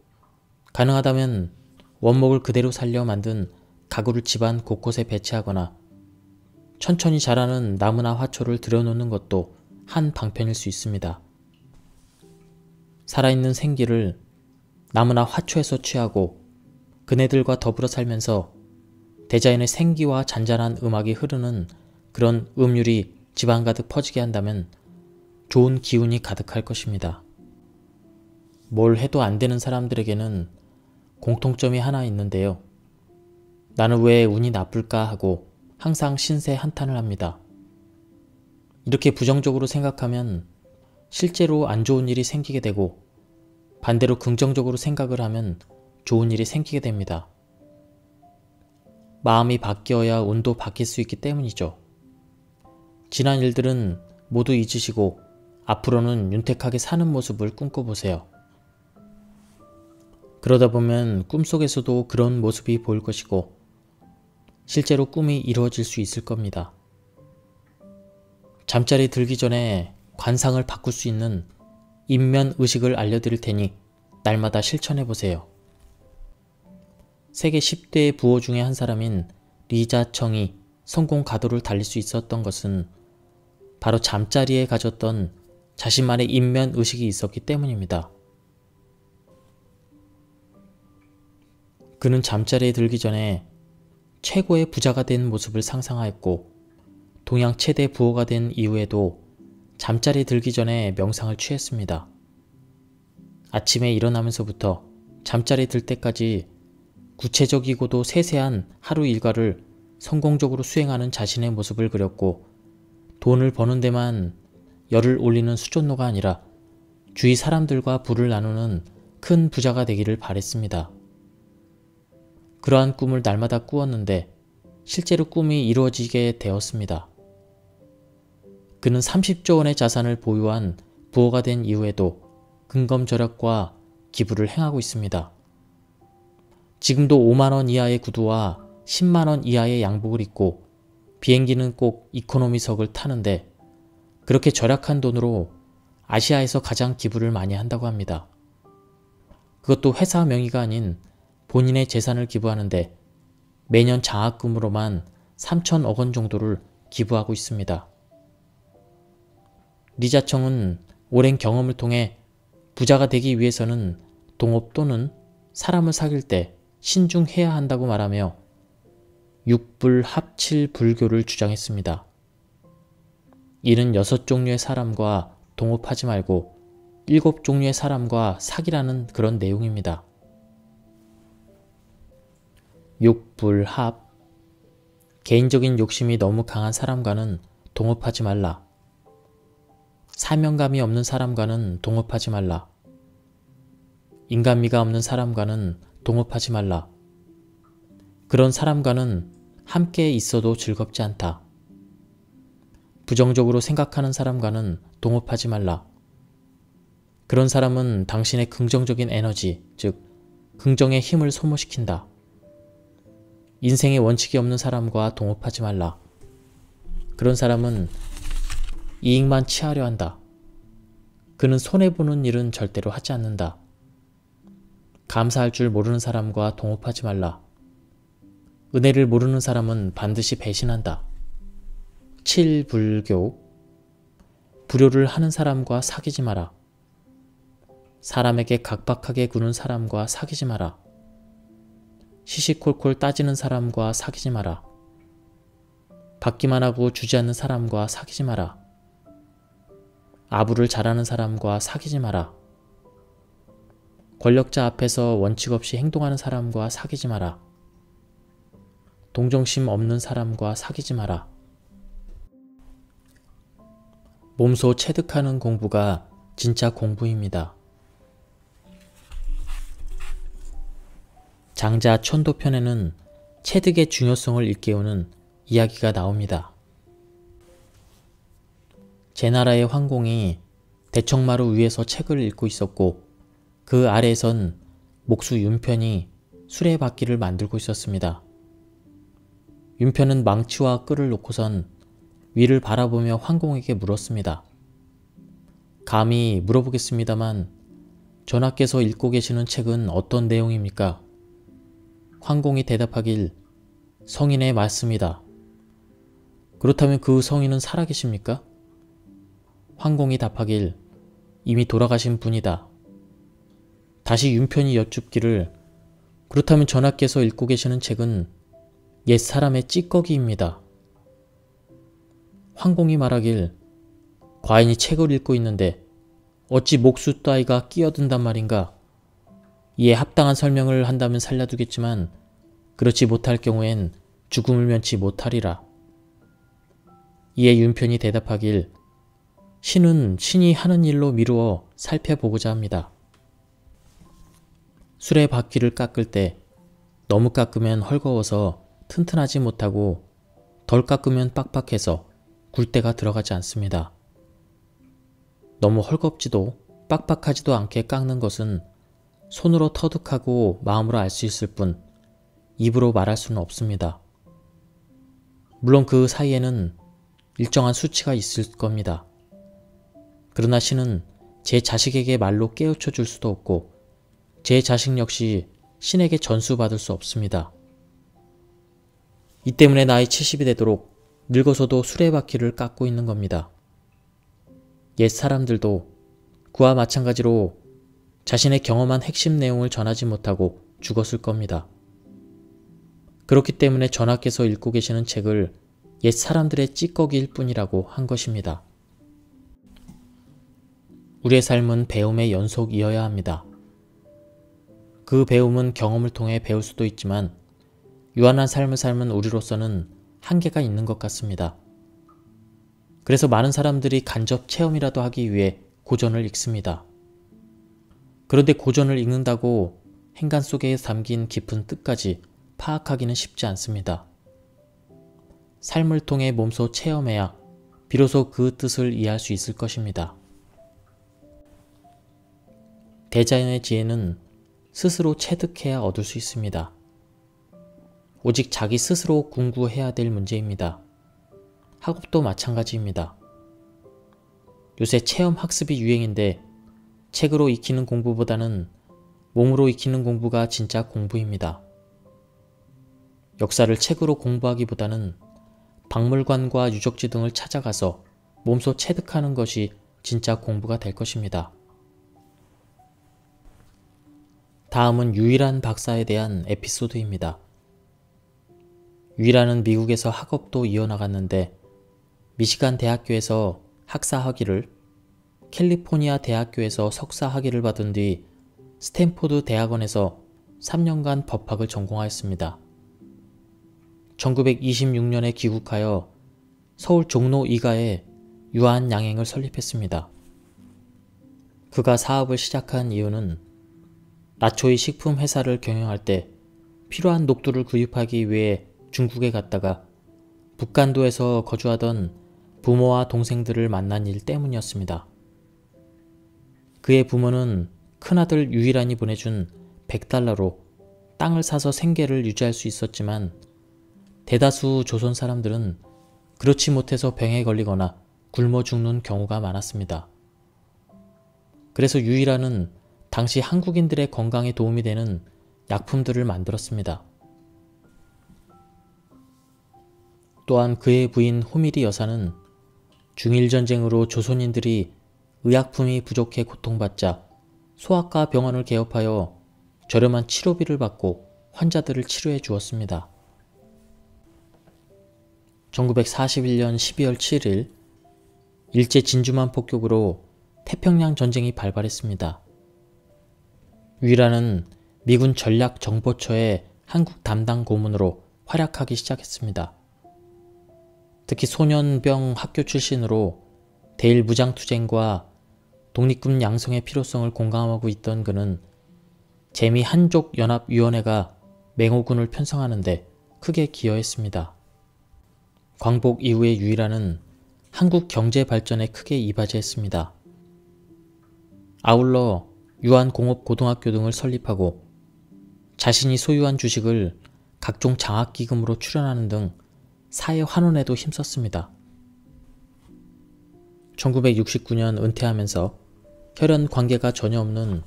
가능하다면 원목을 그대로 살려 만든 가구를 집안 곳곳에 배치하거나 천천히 자라는 나무나 화초를 들여놓는 것도 한 방편일 수 있습니다. 살아있는 생기를 나무나 화초에서 취하고 그네들과 더불어 살면서 대자연의 생기와 잔잔한 음악이 흐르는 그런 음율이 집안 가득 퍼지게 한다면 좋은 기운이 가득할 것입니다. 뭘 해도 안 되는 사람들에게는 공통점이 하나 있는데요. 나는 왜 운이 나쁠까 하고 항상 신세 한탄을 합니다. 이렇게 부정적으로 생각하면 실제로 안 좋은 일이 생기게 되고, 반대로 긍정적으로 생각을 하면 좋은 일이 생기게 됩니다. 마음이 바뀌어야 운도 바뀔 수 있기 때문이죠. 지난 일들은 모두 잊으시고 앞으로는 윤택하게 사는 모습을 꿈꿔보세요. 그러다 보면 꿈속에서도 그런 모습이 보일 것이고 실제로 꿈이 이루어질 수 있을 겁니다. 잠자리 들기 전에 관상을 바꿀 수 있는 인면의식을 알려드릴 테니 날마다 실천해보세요. 세계 10대 부호 중에 한 사람인 리자청이 성공 가도를 달릴 수 있었던 것은 바로 잠자리에 가졌던 자신만의 인면의식이 있었기 때문입니다. 그는 잠자리에 들기 전에 최고의 부자가 된 모습을 상상하였고, 동양 최대 부호가 된 이후에도 잠자리에 들기 전에 명상을 취했습니다. 아침에 일어나면서부터 잠자리에 들 때까지 구체적이고도 세세한 하루 일과를 성공적으로 수행하는 자신의 모습을 그렸고, 돈을 버는 데만 열을 올리는 수존노가 아니라 주위 사람들과 부를 나누는 큰 부자가 되기를 바랬습니다. 그러한 꿈을 날마다 꾸었는데 실제로 꿈이 이루어지게 되었습니다. 그는 30조 원의 자산을 보유한 부호가 된 이후에도 근검절약과 기부를 행하고 있습니다. 지금도 5만원 이하의 구두와 10만원 이하의 양복을 입고 비행기는 꼭 이코노미석을 타는데, 그렇게 절약한 돈으로 아시아에서 가장 기부를 많이 한다고 합니다. 그것도 회사 명의가 아닌 본인의 재산을 기부하는데 매년 장학금으로만 3천억 원 정도를 기부하고 있습니다. 리자청은 오랜 경험을 통해 부자가 되기 위해서는 동업 또는 사람을 사귈 때 신중해야 한다고 말하며 육불합칠 불교를 주장했습니다. 이는 6종류의 사람과 동업하지 말고 7종류의 사람과 사귀라는 그런 내용입니다. 육불합, 개인적인 욕심이 너무 강한 사람과는 동업하지 말라. 사명감이 없는 사람과는 동업하지 말라. 인간미가 없는 사람과는 동업하지 말라. 그런 사람과는 함께 있어도 즐겁지 않다. 부정적으로 생각하는 사람과는 동업하지 말라. 그런 사람은 당신의 긍정적인 에너지, 즉 긍정의 힘을 소모시킨다. 인생의 원칙이 없는 사람과 동업하지 말라. 그런 사람은 이익만 취하려 한다. 그는 손해보는 일은 절대로 하지 않는다. 감사할 줄 모르는 사람과 동업하지 말라. 은혜를 모르는 사람은 반드시 배신한다. 7불교, 불효를 하는 사람과 사귀지 마라. 사람에게 각박하게 구는 사람과 사귀지 마라. 시시콜콜 따지는 사람과 사귀지 마라. 받기만 하고 주지 않는 사람과 사귀지 마라. 아부를 잘하는 사람과 사귀지 마라. 권력자 앞에서 원칙 없이 행동하는 사람과 사귀지 마라. 동정심 없는 사람과 사귀지 마라. 몸소 체득하는 공부가 진짜 공부입니다. 장자 천도편에는 체득의 중요성을 일깨우는 이야기가 나옵니다. 제나라의 황공이 대청마루 위에서 책을 읽고 있었고, 그 아래에선 목수 윤편이 수레바퀴를 만들고 있었습니다. 윤편은 망치와 끌을 놓고선 위를 바라보며 황공에게 물었습니다. 감히 물어보겠습니다만 전하께서 읽고 계시는 책은 어떤 내용입니까? 황공이 대답하길, 성인의 말씀이다. 그렇다면 그 성인은 살아계십니까? 황공이 답하길, 이미 돌아가신 분이다. 다시 윤편이 여쭙기를, 그렇다면 전하께서 읽고 계시는 책은 옛 사람의 찌꺼기입니다. 황공이 말하길, 과인이 책을 읽고 있는데 어찌 목수 따위가 끼어든단 말인가? 이에 합당한 설명을 한다면 살려두겠지만 그렇지 못할 경우엔 죽음을 면치 못하리라. 이에 윤편이 대답하길 신은 신이 하는 일로 미루어 살펴보고자 합니다. 술의 바퀴를 깎을 때 너무 깎으면 헐거워서 튼튼하지 못하고 덜 깎으면 빡빡해서 굴대가 들어가지 않습니다. 너무 헐겁지도 빡빡하지도 않게 깎는 것은 손으로 터득하고 마음으로 알 수 있을 뿐 입으로 말할 수는 없습니다. 물론 그 사이에는 일정한 수치가 있을 겁니다. 그러나 신은 제 자식에게 말로 깨우쳐 줄 수도 없고 제 자식 역시 신에게 전수받을 수 없습니다. 이 때문에 나이 70이 되도록 늙어서도 수레바퀴를 깎고 있는 겁니다. 옛 사람들도 그와 마찬가지로 자신의 경험한 핵심 내용을 전하지 못하고 죽었을 겁니다. 그렇기 때문에 전하께서 읽고 계시는 책을 옛 사람들의 찌꺼기일 뿐이라고 한 것입니다. 우리의 삶은 배움의 연속이어야 합니다. 그 배움은 경험을 통해 배울 수도 있지만 유한한 삶을 삶은 우리로서는 한계가 있는 것 같습니다. 그래서 많은 사람들이 간접 체험이라도 하기 위해 고전을 읽습니다. 그런데 고전을 읽는다고 행간 속에 담긴 깊은 뜻까지 파악하기는 쉽지 않습니다. 삶을 통해 몸소 체험해야 비로소 그 뜻을 이해할 수 있을 것입니다. 대자연의 지혜는 스스로 체득해야 얻을 수 있습니다. 오직 자기 스스로 궁구해야 될 문제입니다. 학업도 마찬가지입니다. 요새 체험 학습이 유행인데 책으로 익히는 공부보다는 몸으로 익히는 공부가 진짜 공부입니다. 역사를 책으로 공부하기보다는 박물관과 유적지 등을 찾아가서 몸소 체득하는 것이 진짜 공부가 될 것입니다. 다음은 유일한 박사에 대한 에피소드입니다. 유일한은 미국에서 학업도 이어나갔는데 미시간 대학교에서 학사 학위를, 캘리포니아 대학교에서 석사 학위를 받은 뒤 스탠포드 대학원에서 3년간 법학을 전공하였습니다. 1926년에 귀국하여 서울 종로 이가에 유한양행을 설립했습니다. 그가 사업을 시작한 이유는 라초이 식품 회사를 경영할 때 필요한 녹두를 구입하기 위해 중국에 갔다가 북간도에서 거주하던 부모와 동생들을 만난 일 때문이었습니다. 그의 부모는 큰아들 유일한이 보내준 100달러로 땅을 사서 생계를 유지할 수 있었지만 대다수 조선 사람들은 그렇지 못해서 병에 걸리거나 굶어 죽는 경우가 많았습니다. 그래서 유일한은 당시 한국인들의 건강에 도움이 되는 약품들을 만들었습니다. 또한 그의 부인 호미리 여사는 중일전쟁으로 조선인들이 의약품이 부족해 고통받자 소아과 병원을 개업하여 저렴한 치료비를 받고 환자들을 치료해 주었습니다. 1941년 12월 7일 일제 진주만 폭격으로 태평양 전쟁이 발발했습니다. 유일한은 미군 전략정보처의 한국 담당 고문으로 활약하기 시작했습니다. 특히 소년병 학교 출신으로 대일 무장투쟁과 독립군 양성의 필요성을 공감하고 있던 그는 재미 한족연합위원회가 맹호군을 편성하는 데 크게 기여했습니다. 광복 이후의 유일한은 한국 경제 발전에 크게 이바지했습니다. 아울러 유한공업고등학교 등을 설립하고 자신이 소유한 주식을 각종 장학기금으로 출연하는 등 사회 환원에도 힘썼습니다. 1969년 은퇴하면서 혈연 관계가 전혀 없는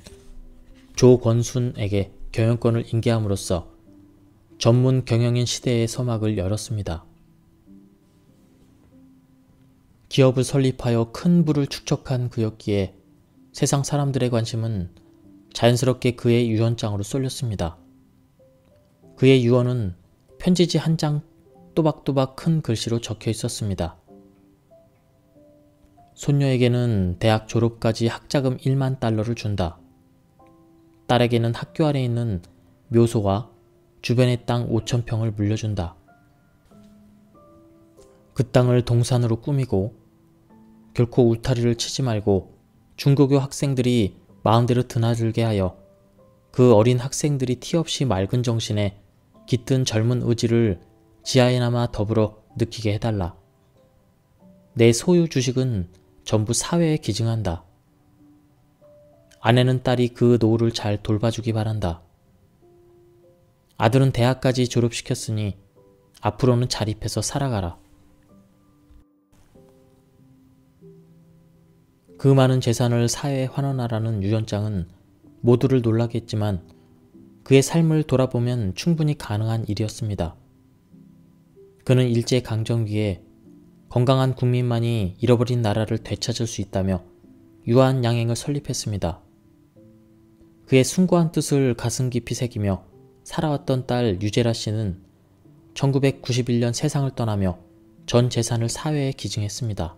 조권순에게 경영권을 인계함으로써 전문 경영인 시대의 서막을 열었습니다. 기업을 설립하여 큰 부를 축적한 그였기에 세상 사람들의 관심은 자연스럽게 그의 유언장으로 쏠렸습니다. 그의 유언은 편지지 한 장 또박또박 큰 글씨로 적혀 있었습니다. 손녀에게는 대학 졸업까지 학자금 1만 달러를 준다. 딸에게는 학교 안에 있는 묘소와 주변의 땅 5,000평을 물려준다. 그 땅을 동산으로 꾸미고 결코 울타리를 치지 말고 중고교 학생들이 마음대로 드나들게 하여 그 어린 학생들이 티 없이 맑은 정신에 깃든 젊은 의지를 지하에나마 더불어 느끼게 해달라. 내 소유 주식은 전부 사회에 기증한다. 아내는 딸이 그 노후를 잘 돌봐주기 바란다. 아들은 대학까지 졸업시켰으니 앞으로는 자립해서 살아가라. 그 많은 재산을 사회에 환원하라는 유언장은 모두를 놀라게 했지만 그의 삶을 돌아보면 충분히 가능한 일이었습니다. 그는 일제강점기에 건강한 국민만이 잃어버린 나라를 되찾을 수 있다며 유한양행을 설립했습니다. 그의 숭고한 뜻을 가슴 깊이 새기며 살아왔던 딸 유제라 씨는 1991년 세상을 떠나며 전 재산을 사회에 기증했습니다.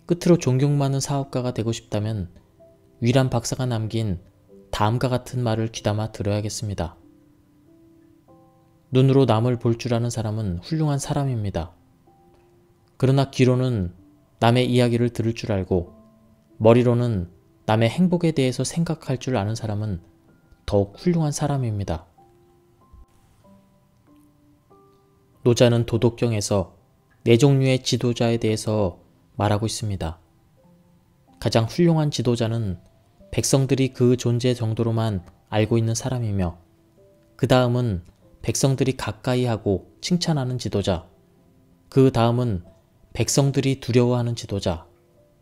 끝으로 존경 많은 사업가가 되고 싶다면 위란 박사가 남긴 다음과 같은 말을 귀담아 들어야겠습니다. 눈으로 남을 볼 줄 아는 사람은 훌륭한 사람입니다. 그러나 귀로는 남의 이야기를 들을 줄 알고 머리로는 남의 행복에 대해서 생각할 줄 아는 사람은 더욱 훌륭한 사람입니다. 노자는 도덕경에서 네 종류의 지도자에 대해서 말하고 있습니다. 가장 훌륭한 지도자는 백성들이 그 존재 정도로만 알고 있는 사람이며 그 다음은 백성들이 가까이 하고 칭찬하는 지도자, 그 다음은 백성들이 두려워하는 지도자,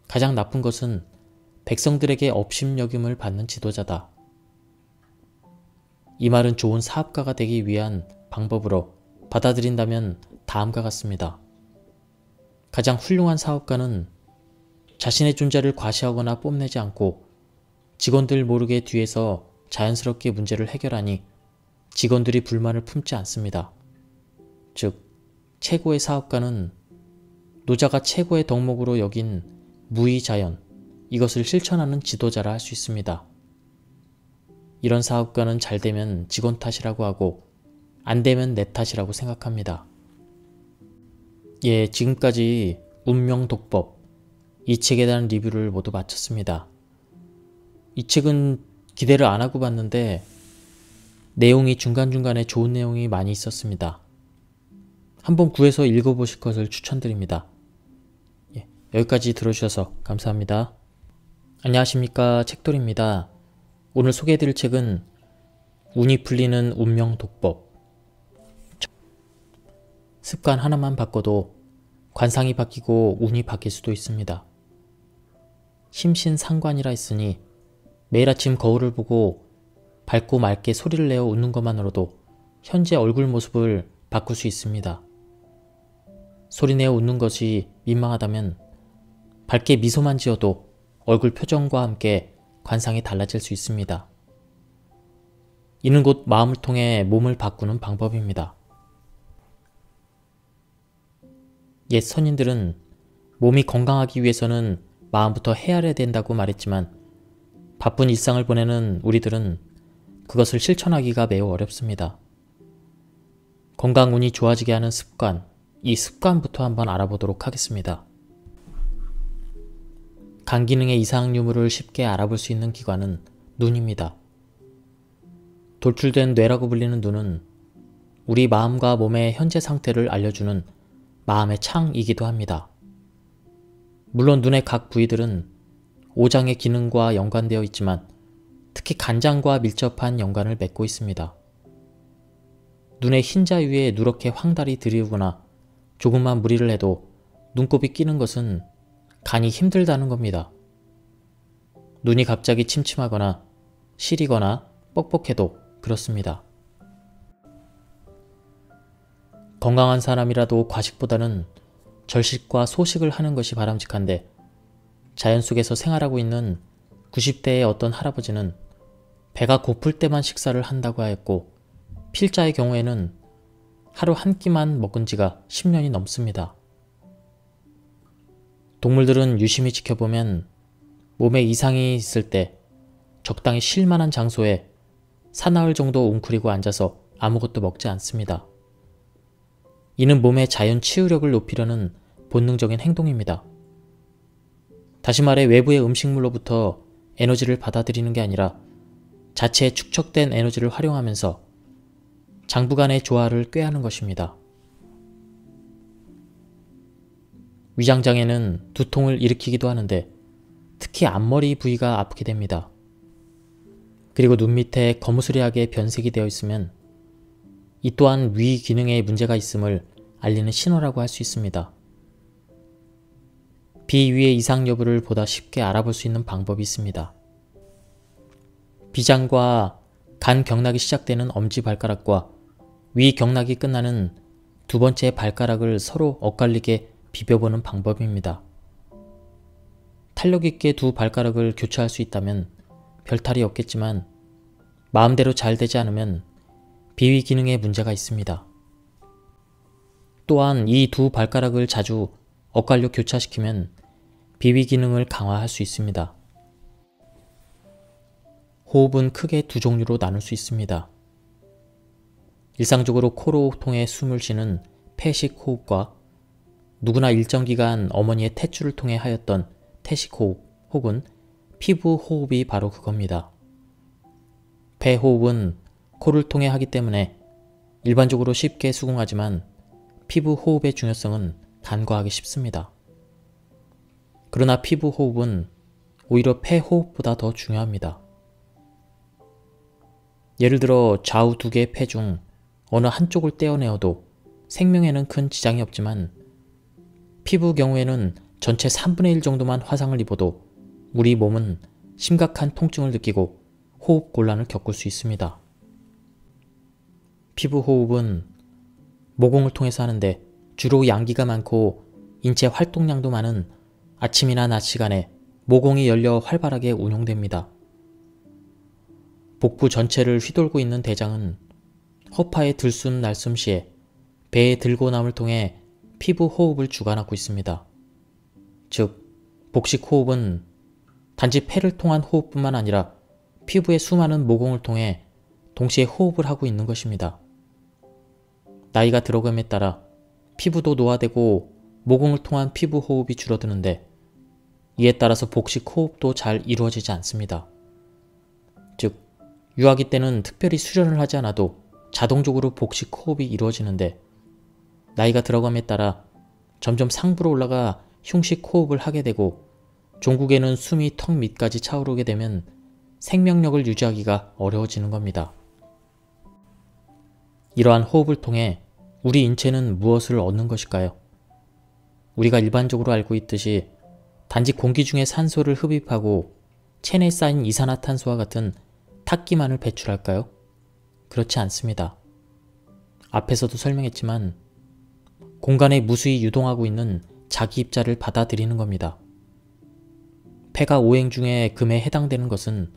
가장 나쁜 것은 백성들에게 업신여김을 받는 지도자다. 이 말은 좋은 사업가가 되기 위한 방법으로 받아들인다면 다음과 같습니다. 가장 훌륭한 사업가는 자신의 존재를 과시하거나 뽐내지 않고 직원들 모르게 뒤에서 자연스럽게 문제를 해결하니 직원들이 불만을 품지 않습니다. 즉, 최고의 사업가는 노자가 최고의 덕목으로 여긴 무의자연, 이것을 실천하는 지도자라 할 수 있습니다. 이런 사업가는 잘 되면 직원 탓이라고 하고 안 되면 내 탓이라고 생각합니다. 예, 지금까지 운명독법, 이 책에 대한 리뷰를 모두 마쳤습니다. 이 책은 기대를 안 하고 봤는데 내용이 중간중간에 좋은 내용이 많이 있었습니다. 한번 구해서 읽어보실 것을 추천드립니다. 예, 여기까지 들어주셔서 감사합니다. 안녕하십니까, 책돌입니다. 오늘 소개해드릴 책은 운이 풀리는 운명독법. 습관 하나만 바꿔도 관상이 바뀌고 운이 바뀔 수도 있습니다. 심신상관이라 했으니 매일 아침 거울을 보고 밝고 맑게 소리를 내어 웃는 것만으로도 현재 얼굴 모습을 바꿀 수 있습니다. 소리내어 웃는 것이 민망하다면 밝게 미소만 지어도 얼굴 표정과 함께 관상이 달라질 수 있습니다. 이는 곧 마음을 통해 몸을 바꾸는 방법입니다. 옛 선인들은 몸이 건강하기 위해서는 마음부터 헤아려야 된다고 말했지만 바쁜 일상을 보내는 우리들은 그것을 실천하기가 매우 어렵습니다. 건강 운이 좋아지게 하는 습관, 이 습관부터 한번 알아보도록 하겠습니다. 간 기능의 이상 유무를 쉽게 알아볼 수 있는 기관은 눈입니다. 돌출된 뇌라고 불리는 눈은 우리 마음과 몸의 현재 상태를 알려주는 마음의 창이기도 합니다. 물론 눈의 각 부위들은 오장의 기능과 연관되어 있지만 특히 간장과 밀접한 연관을 맺고 있습니다. 눈의 흰자 위에 누렇게 황달이 들이우거나 조금만 무리를 해도 눈곱이 끼는 것은 간이 힘들다는 겁니다. 눈이 갑자기 침침하거나 시리거나 뻑뻑해도 그렇습니다. 건강한 사람이라도 과식보다는 절식과 소식을 하는 것이 바람직한데 자연 속에서 생활하고 있는 90대의 어떤 할아버지는 배가 고플 때만 식사를 한다고 하였고 필자의 경우에는 하루 한 끼만 먹은 지가 10년이 넘습니다. 동물들은 유심히 지켜보면 몸에 이상이 있을 때 적당히 쉴 만한 장소에 사나흘 정도 웅크리고 앉아서 아무것도 먹지 않습니다. 이는 몸의 자연 치유력을 높이려는 본능적인 행동입니다. 다시 말해 외부의 음식물로부터 에너지를 받아들이는 게 아니라 자체의 축적된 에너지를 활용하면서 장부 간의 조화를 꾀하는 것입니다. 위장장애는 두통을 일으키기도 하는데 특히 앞머리 부위가 아프게 됩니다. 그리고 눈 밑에 거무스레하게 변색이 되어 있으면 이 또한 위 기능에 문제가 있음을 알리는 신호라고 할 수 있습니다. 비위의 이상 여부를 보다 쉽게 알아볼 수 있는 방법이 있습니다. 비장과 간 경락이 시작되는 엄지발가락과 위 경락이 끝나는 두 번째 발가락을 서로 엇갈리게 비벼보는 방법입니다. 탄력 있게 두 발가락을 교차할 수 있다면 별탈이 없겠지만 마음대로 잘 되지 않으면 비위 기능에 문제가 있습니다. 또한 이 두 발가락을 자주 엇갈려 교차시키면 비위 기능을 강화할 수 있습니다. 호흡은 크게 두 종류로 나눌 수 있습니다. 일상적으로 코로 통해 숨을 쉬는 폐식 호흡과 누구나 일정 기간 어머니의 탯줄을 통해 하였던 태식 호흡 혹은 피부 호흡이 바로 그겁니다. 폐 호흡은 코를 통해 하기 때문에 일반적으로 쉽게 수긍하지만 피부 호흡의 중요성은 간과하기 쉽습니다. 그러나 피부 호흡은 오히려 폐 호흡보다 더 중요합니다. 예를 들어 좌우 두 개의 폐 중 어느 한쪽을 떼어내어도 생명에는 큰 지장이 없지만 피부 경우에는 전체 3분의 1 정도만 화상을 입어도 우리 몸은 심각한 통증을 느끼고 호흡 곤란을 겪을 수 있습니다. 피부 호흡은 모공을 통해서 하는데 주로 양기가 많고 인체 활동량도 많은 아침이나 낮 시간에 모공이 열려 활발하게 운용됩니다. 복부 전체를 휘돌고 있는 대장은 허파의 들숨 날숨 시에 배의 들고남을 통해 피부 호흡을 주관하고 있습니다. 즉, 복식 호흡은 단지 폐를 통한 호흡뿐만 아니라 피부의 수많은 모공을 통해 동시에 호흡을 하고 있는 것입니다. 나이가 들어감에 따라 피부도 노화되고 모공을 통한 피부 호흡이 줄어드는데 이에 따라서 복식 호흡도 잘 이루어지지 않습니다. 즉, 유아기 때는 특별히 수련을 하지 않아도 자동적으로 복식 호흡이 이루어지는데 나이가 들어감에 따라 점점 상부로 올라가 흉식 호흡을 하게 되고 종국에는 숨이 턱 밑까지 차오르게 되면 생명력을 유지하기가 어려워지는 겁니다. 이러한 호흡을 통해 우리 인체는 무엇을 얻는 것일까요? 우리가 일반적으로 알고 있듯이 단지 공기 중에 산소를 흡입하고 체내에 쌓인 이산화탄소와 같은 탁기만을 배출할까요? 그렇지 않습니다. 앞에서도 설명했지만 공간에 무수히 유동하고 있는 자기 입자를 받아들이는 겁니다. 폐가 오행 중에 금에 해당되는 것은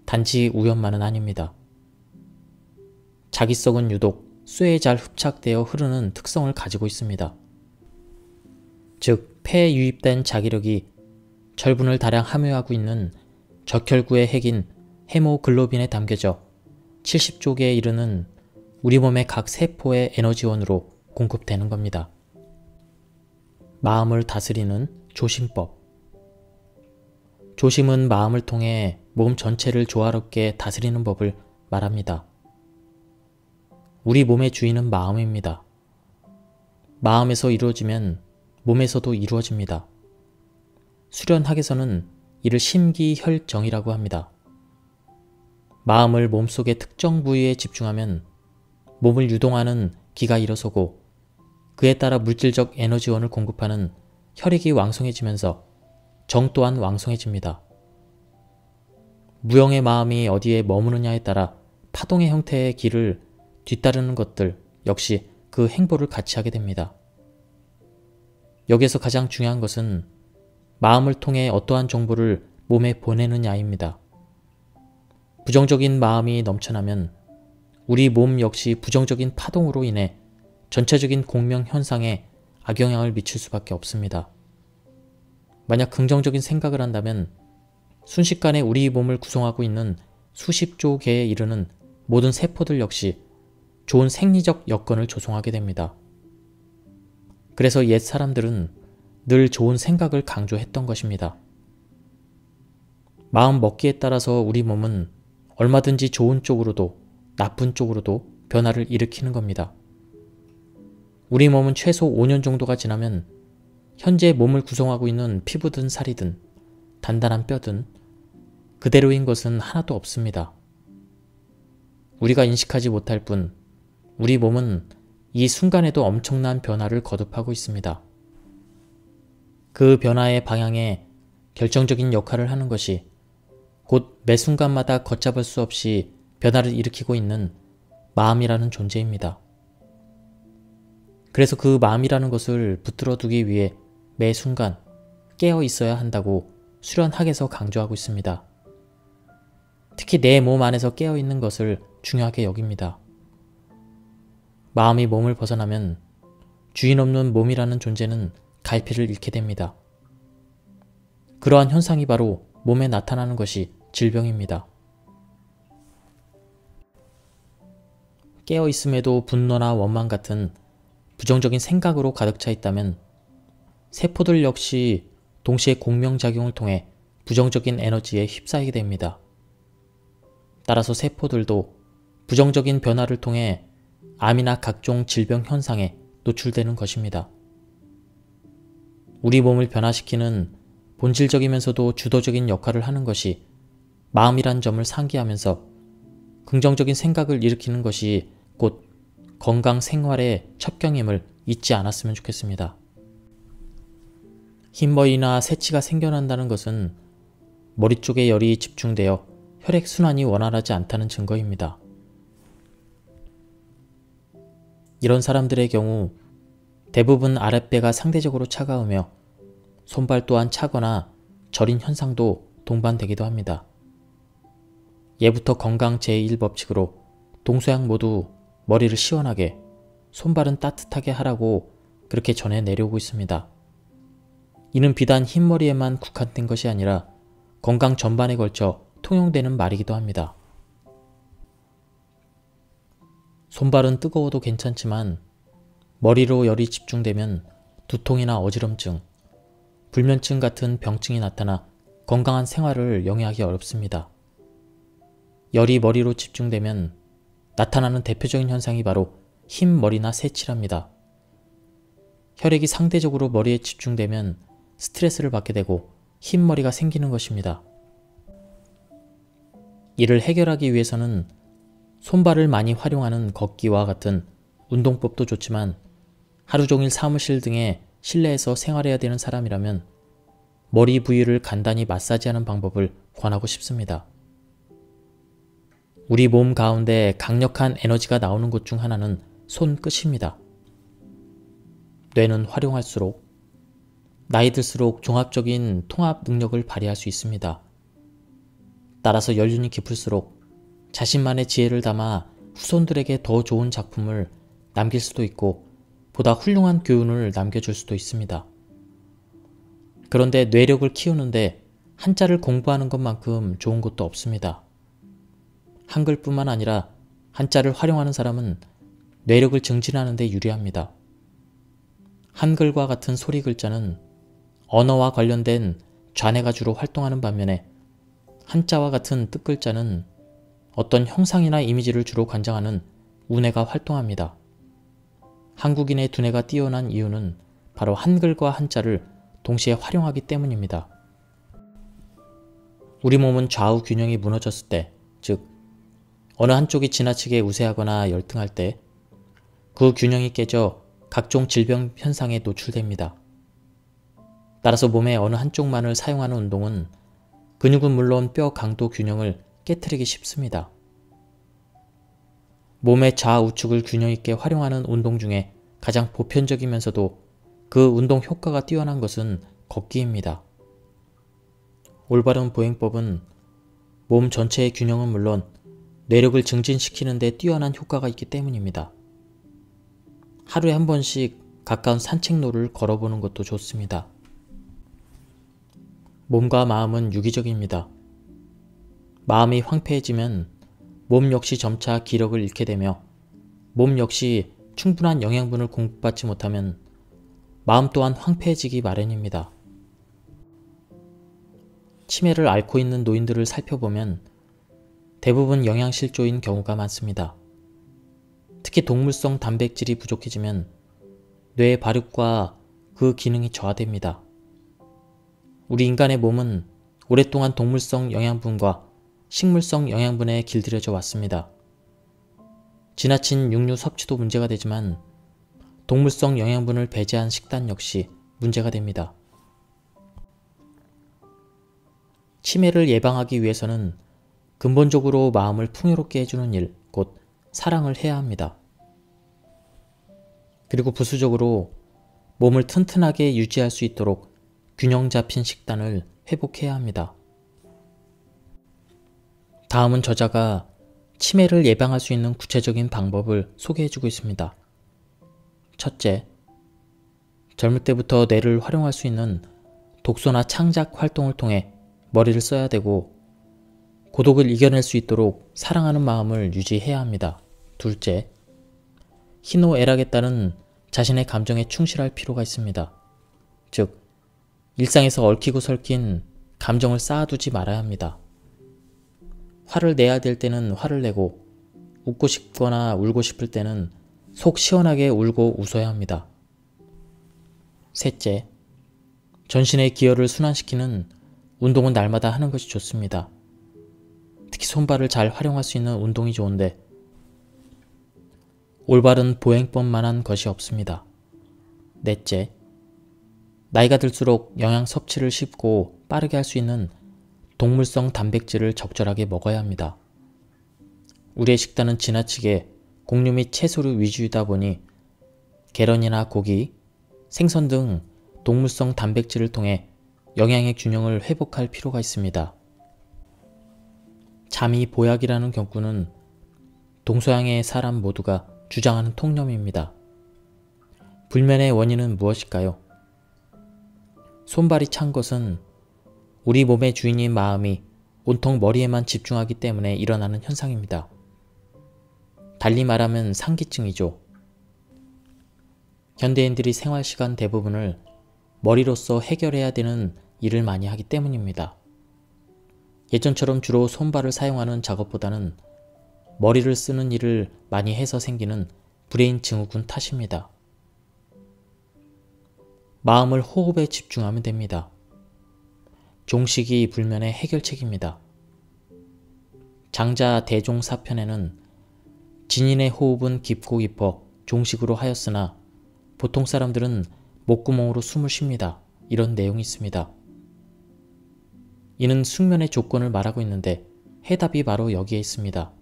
단지 우연만은 아닙니다. 자기성은 유독 쇠에 잘 흡착되어 흐르는 특성을 가지고 있습니다. 즉, 폐에 유입된 자기력이 철분을 다량 함유하고 있는 적혈구의 핵인 헤모글로빈에 담겨져 70조개에 이르는 우리 몸의 각 세포의 에너지원으로 공급되는 겁니다. 마음을 다스리는 조심법. 조심은 마음을 통해 몸 전체를 조화롭게 다스리는 법을 말합니다. 우리 몸의 주인은 마음입니다. 마음에서 이루어지면 몸에서도 이루어집니다. 수련학에서는 이를 심기혈정이라고 합니다. 마음을 몸속의 특정 부위에 집중하면 몸을 유동하는 기가 일어서고 그에 따라 물질적 에너지원을 공급하는 혈액이 왕성해지면서 정 또한 왕성해집니다. 무형의 마음이 어디에 머무느냐에 따라 파동의 형태의 길을 뒤따르는 것들 역시 그 행보를 같이 하게 됩니다. 여기에서 가장 중요한 것은 마음을 통해 어떠한 정보를 몸에 보내느냐입니다. 부정적인 마음이 넘쳐나면 우리 몸 역시 부정적인 파동으로 인해 전체적인 공명 현상에 악영향을 미칠 수밖에 없습니다. 만약 긍정적인 생각을 한다면 순식간에 우리 몸을 구성하고 있는 수십조 개에 이르는 모든 세포들 역시 좋은 생리적 여건을 조성하게 됩니다. 그래서 옛 사람들은 늘 좋은 생각을 강조했던 것입니다. 마음 먹기에 따라서 우리 몸은 얼마든지 좋은 쪽으로도 나쁜 쪽으로도 변화를 일으키는 겁니다. 우리 몸은 최소 5년 정도가 지나면 현재 몸을 구성하고 있는 피부든 살이든 단단한 뼈든 그대로인 것은 하나도 없습니다. 우리가 인식하지 못할 뿐 우리 몸은 이 순간에도 엄청난 변화를 거듭하고 있습니다. 그 변화의 방향에 결정적인 역할을 하는 것이 곧 매 순간마다 걷잡을 수 없이 변화를 일으키고 있는 마음이라는 존재입니다. 그래서 그 마음이라는 것을 붙들어 두기 위해 매 순간 깨어 있어야 한다고 수련학에서 강조하고 있습니다. 특히 내 몸 안에서 깨어 있는 것을 중요하게 여깁니다. 마음이 몸을 벗어나면 주인 없는 몸이라는 존재는 갈피를 잃게 됩니다. 그러한 현상이 바로 몸에 나타나는 것이 질병입니다. 깨어있음에도 분노나 원망 같은 부정적인 생각으로 가득 차 있다면 세포들 역시 동시에 공명작용을 통해 부정적인 에너지에 휩싸이게 됩니다. 따라서 세포들도 부정적인 변화를 통해 암이나 각종 질병 현상에 노출되는 것입니다. 우리 몸을 변화시키는 본질적이면서도 주도적인 역할을 하는 것이 마음이란 점을 상기하면서 긍정적인 생각을 일으키는 것이 곧 건강 생활의 첩경임을 잊지 않았으면 좋겠습니다. 흰머리나 새치가 생겨난다는 것은 머리 쪽에 열이 집중되어 혈액순환이 원활하지 않다는 증거입니다. 이런 사람들의 경우 대부분 아랫배가 상대적으로 차가우며 손발 또한 차거나 저린 현상도 동반되기도 합니다. 예부터 건강 제1법칙으로 동서양 모두 머리를 시원하게, 손발은 따뜻하게 하라고 그렇게 전해 내려오고 있습니다. 이는 비단 흰머리에만 국한된 것이 아니라 건강 전반에 걸쳐 통용되는 말이기도 합니다. 손발은 뜨거워도 괜찮지만 머리로 열이 집중되면 두통이나 어지럼증, 불면증 같은 병증이 나타나 건강한 생활을 영위하기 어렵습니다. 열이 머리로 집중되면 나타나는 대표적인 현상이 바로 흰 머리나 새치랍니다. 혈액이 상대적으로 머리에 집중되면 스트레스를 받게 되고 흰 머리가 생기는 것입니다. 이를 해결하기 위해서는 손발을 많이 활용하는 걷기와 같은 운동법도 좋지만 하루 종일 사무실 등의 실내에서 생활해야 되는 사람이라면 머리 부위를 간단히 마사지하는 방법을 권하고 싶습니다. 우리 몸 가운데 강력한 에너지가 나오는 곳 중 하나는 손끝입니다. 뇌는 활용할수록 나이 들수록 종합적인 통합 능력을 발휘할 수 있습니다. 따라서 연륜이 깊을수록 자신만의 지혜를 담아 후손들에게 더 좋은 작품을 남길 수도 있고 보다 훌륭한 교훈을 남겨줄 수도 있습니다. 그런데 뇌력을 키우는데 한자를 공부하는 것만큼 좋은 것도 없습니다. 한글뿐만 아니라 한자를 활용하는 사람은 뇌력을 증진하는 데 유리합니다. 한글과 같은 소리 글자는 언어와 관련된 좌뇌가 주로 활동하는 반면에 한자와 같은 뜻글자는 어떤 형상이나 이미지를 주로 관장하는 우뇌가 활동합니다. 한국인의 두뇌가 뛰어난 이유는 바로 한글과 한자를 동시에 활용하기 때문입니다. 우리 몸은 좌우 균형이 무너졌을 때, 즉 어느 한쪽이 지나치게 우세하거나 열등할 때 그 균형이 깨져 각종 질병 현상에 노출됩니다. 따라서 몸의 어느 한쪽만을 사용하는 운동은 근육은 물론 뼈 강도 균형을 깨트리기 쉽습니다. 몸의 좌우측을 균형 있게 활용하는 운동 중에 가장 보편적이면서도 그 운동 효과가 뛰어난 것은 걷기입니다. 올바른 보행법은 몸 전체의 균형은 물론 뇌력을 증진시키는 데 뛰어난 효과가 있기 때문입니다. 하루에 한 번씩 가까운 산책로를 걸어보는 것도 좋습니다. 몸과 마음은 유기적입니다. 마음이 황폐해지면 몸 역시 점차 기력을 잃게 되며 몸 역시 충분한 영양분을 공급받지 못하면 마음 또한 황폐해지기 마련입니다. 치매를 앓고 있는 노인들을 살펴보면 대부분 영양실조인 경우가 많습니다. 특히 동물성 단백질이 부족해지면 뇌의 발육과 그 기능이 저하됩니다. 우리 인간의 몸은 오랫동안 동물성 영양분과 식물성 영양분에 길들여져 왔습니다. 지나친 육류 섭취도 문제가 되지만 동물성 영양분을 배제한 식단 역시 문제가 됩니다. 치매를 예방하기 위해서는 근본적으로 마음을 풍요롭게 해주는 일, 곧 사랑을 해야 합니다. 그리고 부수적으로 몸을 튼튼하게 유지할 수 있도록 균형 잡힌 식단을 회복해야 합니다. 다음은 저자가 치매를 예방할 수 있는 구체적인 방법을 소개해주고 있습니다. 첫째, 젊을 때부터 뇌를 활용할 수 있는 독서나 창작 활동을 통해 머리를 써야 되고 고독을 이겨낼 수 있도록 사랑하는 마음을 유지해야 합니다. 둘째, 희노애락에 따른 자신의 감정에 충실할 필요가 있습니다. 즉, 일상에서 얽히고 설킨 감정을 쌓아두지 말아야 합니다. 화를 내야 될 때는 화를 내고 웃고 싶거나 울고 싶을 때는 속 시원하게 울고 웃어야 합니다. 셋째, 전신의 기혈을 순환시키는 운동은 날마다 하는 것이 좋습니다. 특히 손발을 잘 활용할 수 있는 운동이 좋은데 올바른 보행법만한 것이 없습니다. 넷째, 나이가 들수록 영양 섭취를 쉽고 빠르게 할 수 있는 동물성 단백질을 적절하게 먹어야 합니다. 우리의 식단은 지나치게 곡류 및 채소류 위주이다 보니 계란이나 고기, 생선 등 동물성 단백질을 통해 영양의 균형을 회복할 필요가 있습니다. 잠이 보약이라는 경구는 동서양의 사람 모두가 주장하는 통념입니다. 불면의 원인은 무엇일까요? 손발이 찬 것은 우리 몸의 주인인 마음이 온통 머리에만 집중하기 때문에 일어나는 현상입니다. 달리 말하면 상기증이죠. 현대인들이 생활시간 대부분을 머리로서 해결해야 되는 일을 많이 하기 때문입니다. 예전처럼 주로 손발을 사용하는 작업보다는 머리를 쓰는 일을 많이 해서 생기는 브레인 증후군 탓입니다. 마음을 호흡에 집중하면 됩니다. 종식이 불면의 해결책입니다. 장자 대종사편에는 진인의 호흡은 깊고 깊어 종식으로 하였으나 보통 사람들은 목구멍으로 숨을 쉽니다. 이런 내용이 있습니다. 이는 숙면의 조건을 말하고 있는데 해답이 바로 여기에 있습니다.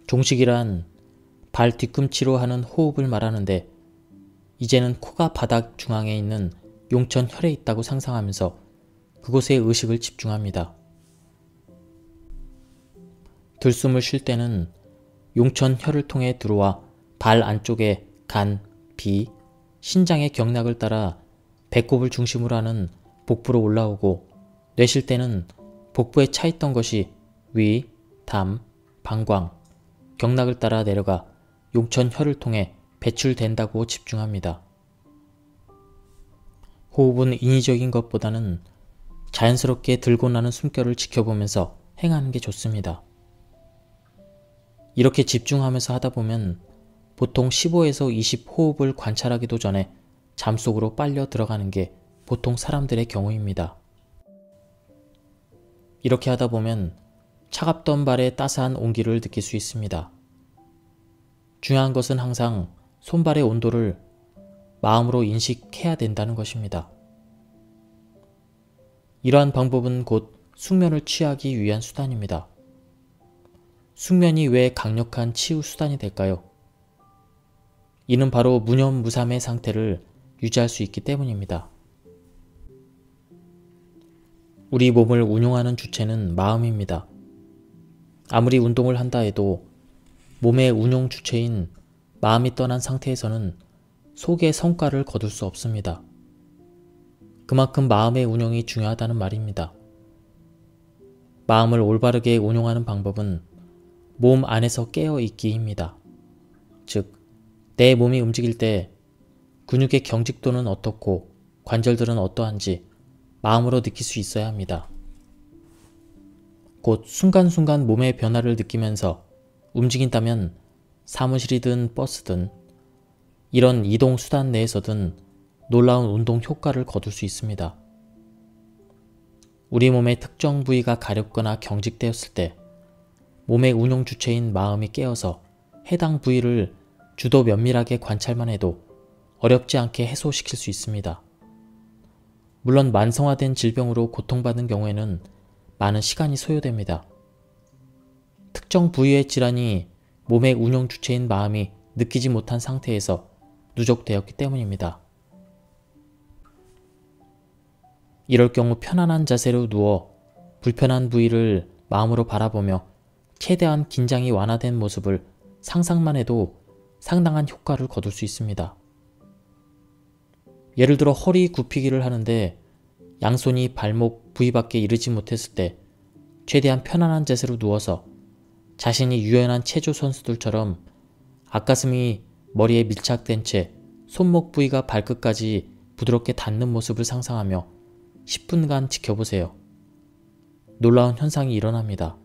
종식이란 발 뒤꿈치로 하는 호흡을 말하는데 이제는 코가 바닥 중앙에 있는 용천혈에 있다고 상상하면서 그곳에 의식을 집중합니다. 들숨을 쉴 때는 용천혈을 통해 들어와 발 안쪽에 간, 비, 신장의 경락을 따라 배꼽을 중심으로 하는 복부로 올라오고 내쉴 때는 복부에 차있던 것이 위, 담, 방광, 경락을 따라 내려가 용천혈을 통해 배출된다고 집중합니다. 호흡은 인위적인 것보다는 자연스럽게 들고 나는 숨결을 지켜보면서 행하는 게 좋습니다. 이렇게 집중하면서 하다 보면 보통 15에서 20 호흡을 관찰하기도 전에 잠속으로 빨려 들어가는 게 보통 사람들의 경우입니다. 이렇게 하다 보면 차갑던 발에 따스한 온기를 느낄 수 있습니다. 중요한 것은 항상 손발의 온도를 마음으로 인식해야 된다는 것입니다. 이러한 방법은 곧 숙면을 취하기 위한 수단입니다. 숙면이 왜 강력한 치유 수단이 될까요? 이는 바로 무념무삼의 상태를 유지할 수 있기 때문입니다. 우리 몸을 운용하는 주체는 마음입니다. 아무리 운동을 한다 해도 몸의 운용 주체인 마음이 떠난 상태에서는 속의 성과를 거둘 수 없습니다. 그만큼 마음의 운용이 중요하다는 말입니다. 마음을 올바르게 운용하는 방법은 몸 안에서 깨어있기입니다. 즉, 내 몸이 움직일 때 근육의 경직도는 어떻고 관절들은 어떠한지 마음으로 느낄 수 있어야 합니다. 곧 순간순간 몸의 변화를 느끼면서 움직인다면 사무실이든 버스든 이런 이동수단 내에서든 놀라운 운동 효과를 거둘 수 있습니다. 우리 몸의 특정 부위가 가렵거나 경직되었을 때 몸의 운용 주체인 마음이 깨어서 해당 부위를 주도 면밀하게 관찰만 해도 어렵지 않게 해소시킬 수 있습니다. 물론 만성화된 질병으로 고통받는 경우에는 많은 시간이 소요됩니다. 특정 부위의 질환이 몸의 운용 주체인 마음이 느끼지 못한 상태에서 누적되었기 때문입니다. 이럴 경우 편안한 자세로 누워 불편한 부위를 마음으로 바라보며 최대한 긴장이 완화된 모습을 상상만 해도 상당한 효과를 거둘 수 있습니다. 예를 들어 허리 굽히기를 하는데 양손이 발목 부위 밖에 이르지 못했을 때 최대한 편안한 자세로 누워서 자신이 유연한 체조 선수들처럼 앞가슴이 머리에 밀착된 채 손목 부위가 발끝까지 부드럽게 닿는 모습을 상상하며 10분간 지켜보세요. 놀라운 현상이 일어납니다.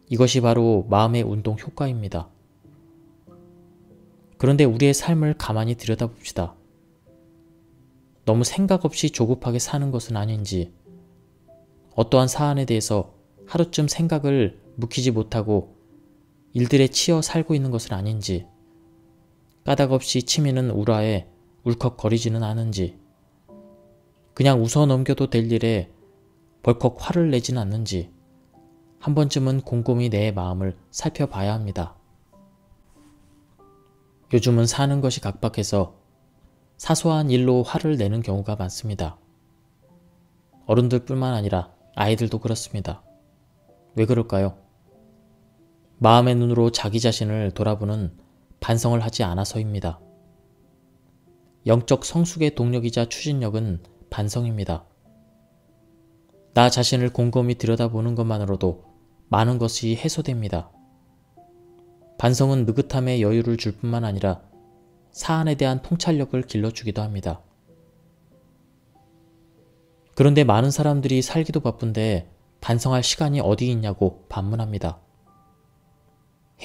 이것이 바로 마음의 운동 효과입니다. 그런데 우리의 삶을 가만히 들여다봅시다. 너무 생각 없이 조급하게 사는 것은 아닌지, 어떠한 사안에 대해서 하루쯤 생각을 묵히지 못하고 일들에 치여 살고 있는 것은 아닌지, 까닭없이 치미는 우라에 울컥거리지는 않은지, 그냥 웃어 넘겨도 될 일에 벌컥 화를 내진 않는지 한 번쯤은 곰곰이 내 마음을 살펴봐야 합니다. 요즘은 사는 것이 각박해서 사소한 일로 화를 내는 경우가 많습니다. 어른들뿐만 아니라 아이들도 그렇습니다. 왜 그럴까요? 마음의 눈으로 자기 자신을 돌아보는 반성을 하지 않아서입니다. 영적 성숙의 동력이자 추진력은 반성입니다. 나 자신을 곰곰이 들여다보는 것만으로도 많은 것이 해소됩니다. 반성은 느긋함의 여유를 줄 뿐만 아니라 사안에 대한 통찰력을 길러주기도 합니다. 그런데 많은 사람들이 살기도 바쁜데 반성할 시간이 어디 있냐고 반문합니다.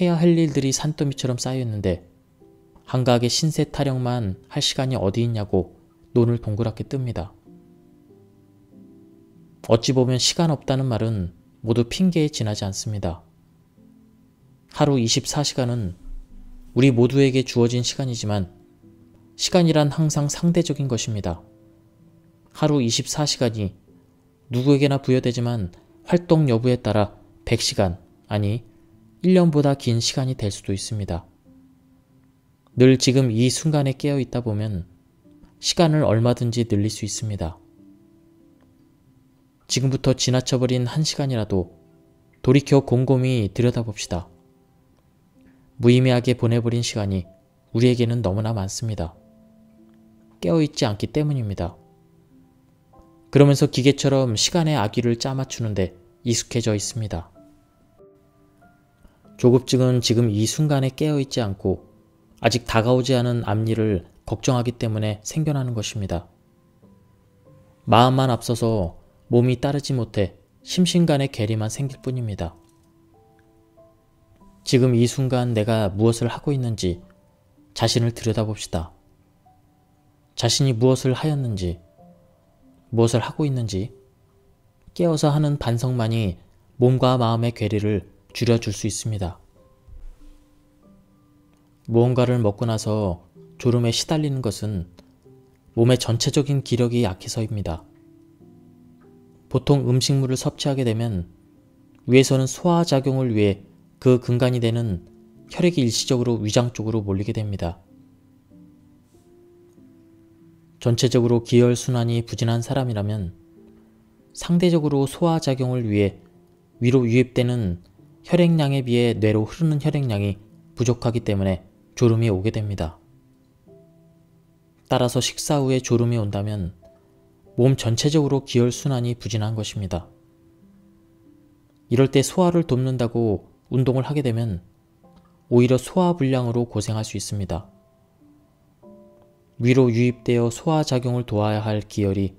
해야 할 일들이 산더미처럼 쌓여있는데 한가하게 신세 타령만 할 시간이 어디 있냐고 논을 동그랗게 뜹니다. 어찌 보면 시간 없다는 말은 모두 핑계에 지나지 않습니다. 하루 24시간은 우리 모두에게 주어진 시간이지만 시간이란 항상 상대적인 것입니다. 하루 24시간이 누구에게나 부여되지만 활동 여부에 따라 100시간, 아니 1년보다 긴 시간이 될 수도 있습니다. 늘 지금 이 순간에 깨어 있다 보면 시간을 얼마든지 늘릴 수 있습니다. 지금부터 지나쳐버린 1시간이라도 돌이켜 곰곰이 들여다봅시다. 무의미하게 보내버린 시간이 우리에게는 너무나 많습니다. 깨어있지 않기 때문입니다. 그러면서 기계처럼 시간의 아기를 짜맞추는데 익숙해져 있습니다. 조급증은 지금 이 순간에 깨어있지 않고 아직 다가오지 않은 앞일을 걱정하기 때문에 생겨나는 것입니다. 마음만 앞서서 몸이 따르지 못해 심신간의 괴리만 생길 뿐입니다. 지금 이 순간 내가 무엇을 하고 있는지 자신을 들여다봅시다. 자신이 무엇을 하였는지, 무엇을 하고 있는지 깨어서 하는 반성만이 몸과 마음의 괴리를 줄여줄 수 있습니다. 무언가를 먹고 나서 졸음에 시달리는 것은 몸의 전체적인 기력이 약해서입니다. 보통 음식물을 섭취하게 되면 위에서는 소화작용을 위해 그 근간이 되는 혈액이 일시적으로 위장 쪽으로 몰리게 됩니다. 전체적으로 기혈순환이 부진한 사람이라면 상대적으로 소화작용을 위해 위로 유입되는 혈액량에 비해 뇌로 흐르는 혈액량이 부족하기 때문에 졸음이 오게 됩니다. 따라서 식사 후에 졸음이 온다면 몸 전체적으로 기혈순환이 부진한 것입니다. 이럴 때 소화를 돕는다고 운동을 하게 되면 오히려 소화불량으로 고생할 수 있습니다. 위로 유입되어 소화작용을 도와야 할 기혈이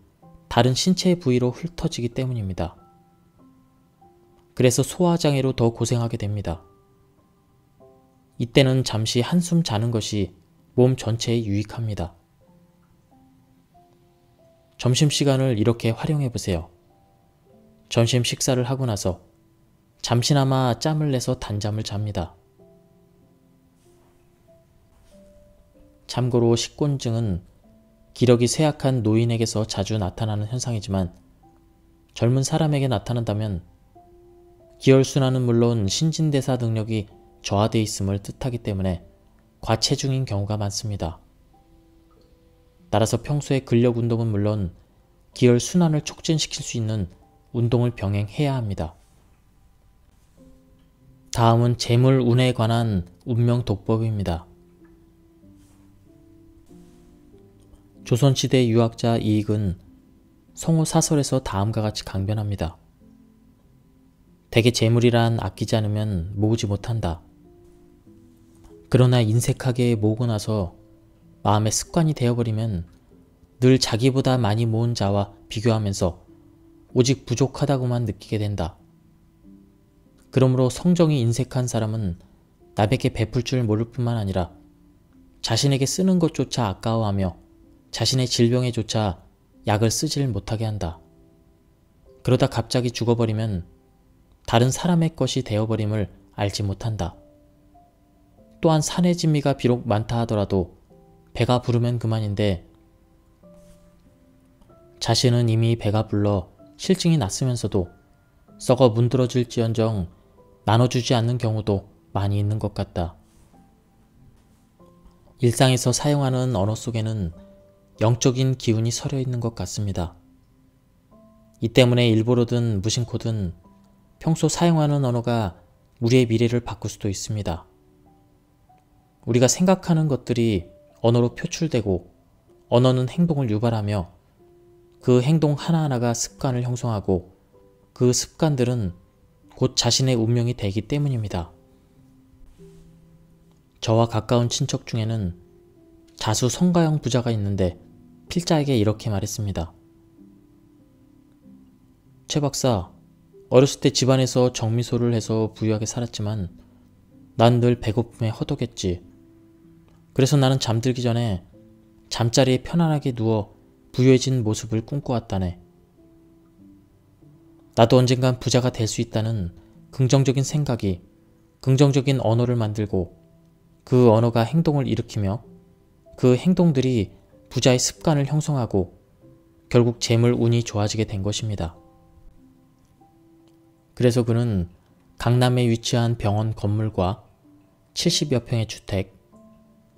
다른 신체 부위로 흩어지기 때문입니다. 그래서 소화장애로 더 고생하게 됩니다. 이때는 잠시 한숨 자는 것이 몸 전체에 유익합니다. 점심시간을 이렇게 활용해 보세요. 점심 식사를 하고 나서 잠시나마 짬을 내서 단잠을 잡니다. 참고로 식곤증은 기력이 쇠약한 노인에게서 자주 나타나는 현상이지만 젊은 사람에게 나타난다면 기혈순환은 물론 신진대사 능력이 저하되어 있음을 뜻하기 때문에 과체중인 경우가 많습니다. 따라서 평소에 근력 운동은 물론 기혈순환을 촉진시킬 수 있는 운동을 병행해야 합니다. 다음은 재물 운에 관한 운명 독법입니다. 조선시대 유학자 이익은 성호사설에서 다음과 같이 강변합니다. 대개 재물이란 아끼지 않으면 모으지 못한다. 그러나 인색하게 모으고 나서 마음의 습관이 되어버리면 늘 자기보다 많이 모은 자와 비교하면서 오직 부족하다고만 느끼게 된다. 그러므로 성정이 인색한 사람은 남에게 베풀 줄 모를 뿐만 아니라 자신에게 쓰는 것조차 아까워하며 자신의 질병에조차 약을 쓰질 못하게 한다. 그러다 갑자기 죽어버리면 다른 사람의 것이 되어버림을 알지 못한다. 또한 산의 진미가 비록 많다 하더라도 배가 부르면 그만인데 자신은 이미 배가 불러 실증이 났으면서도 썩어 문드러질지언정 나눠주지 않는 경우도 많이 있는 것 같다. 일상에서 사용하는 언어 속에는 영적인 기운이 서려 있는 것 같습니다. 이 때문에 일부러든 무심코든 평소 사용하는 언어가 우리의 미래를 바꿀 수도 있습니다. 우리가 생각하는 것들이 언어로 표출되고 언어는 행동을 유발하며 그 행동 하나하나가 습관을 형성하고 그 습관들은 곧 자신의 운명이 되기 때문입니다. 저와 가까운 친척 중에는 자수 성가형 부자가 있는데 필자에게 이렇게 말했습니다. 최 박사, 어렸을 때 집안에서 정미소를 해서 부유하게 살았지만 난 늘 배고픔에 허덕였지. 그래서 나는 잠들기 전에 잠자리에 편안하게 누워 부유해진 모습을 꿈꿔왔다네. 나도 언젠간 부자가 될 수 있다는 긍정적인 생각이 긍정적인 언어를 만들고 그 언어가 행동을 일으키며 그 행동들이 부자의 습관을 형성하고 결국 재물 운이 좋아지게 된 것입니다. 그래서 그는 강남에 위치한 병원 건물과 70여 평의 주택,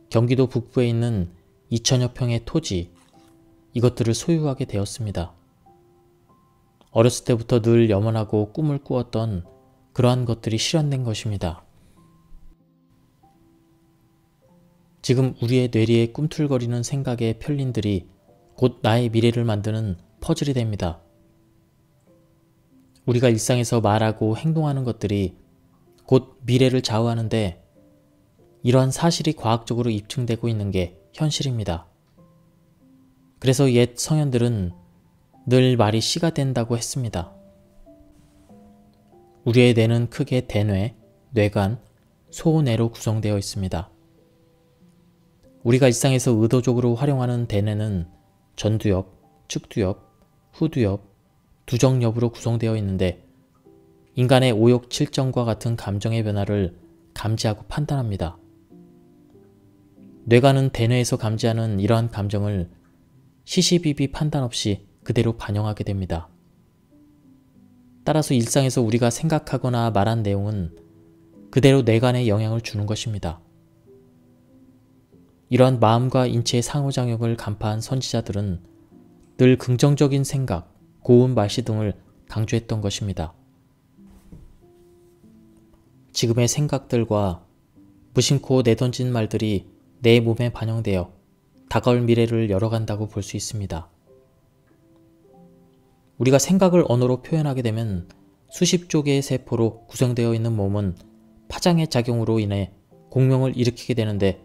경기도 북부에 있는 2000여 평의 토지, 이것들을 소유하게 되었습니다. 어렸을 때부터 늘 염원하고 꿈을 꾸었던 그러한 것들이 실현된 것입니다. 지금 우리의 뇌리에 꿈틀거리는 생각의 편린들이 곧 나의 미래를 만드는 퍼즐이 됩니다. 우리가 일상에서 말하고 행동하는 것들이 곧 미래를 좌우하는데 이러한 사실이 과학적으로 입증되고 있는 게 현실입니다. 그래서 옛 성현들은 늘 말이 씨가 된다고 했습니다. 우리의 뇌는 크게 대뇌, 뇌관, 소뇌로 구성되어 있습니다. 우리가 일상에서 의도적으로 활용하는 대뇌는 전두엽, 측두엽, 후두엽, 두정엽으로 구성되어 있는데 인간의 오욕, 칠정과 같은 감정의 변화를 감지하고 판단합니다. 뇌관은 대뇌에서 감지하는 이러한 감정을 시시비비 판단 없이 그대로 반영하게 됩니다. 따라서 일상에서 우리가 생각하거나 말한 내용은 그대로 뇌관에 영향을 주는 것입니다. 이러한 마음과 인체의 상호작용을 간파한 선지자들은 늘 긍정적인 생각, 고운 말씨 등을 강조했던 것입니다. 지금의 생각들과 무심코 내던진 말들이 내 몸에 반영되어 다가올 미래를 열어간다고 볼 수 있습니다. 우리가 생각을 언어로 표현하게 되면 수십조 개의 세포로 구성되어 있는 몸은 파장의 작용으로 인해 공명을 일으키게 되는데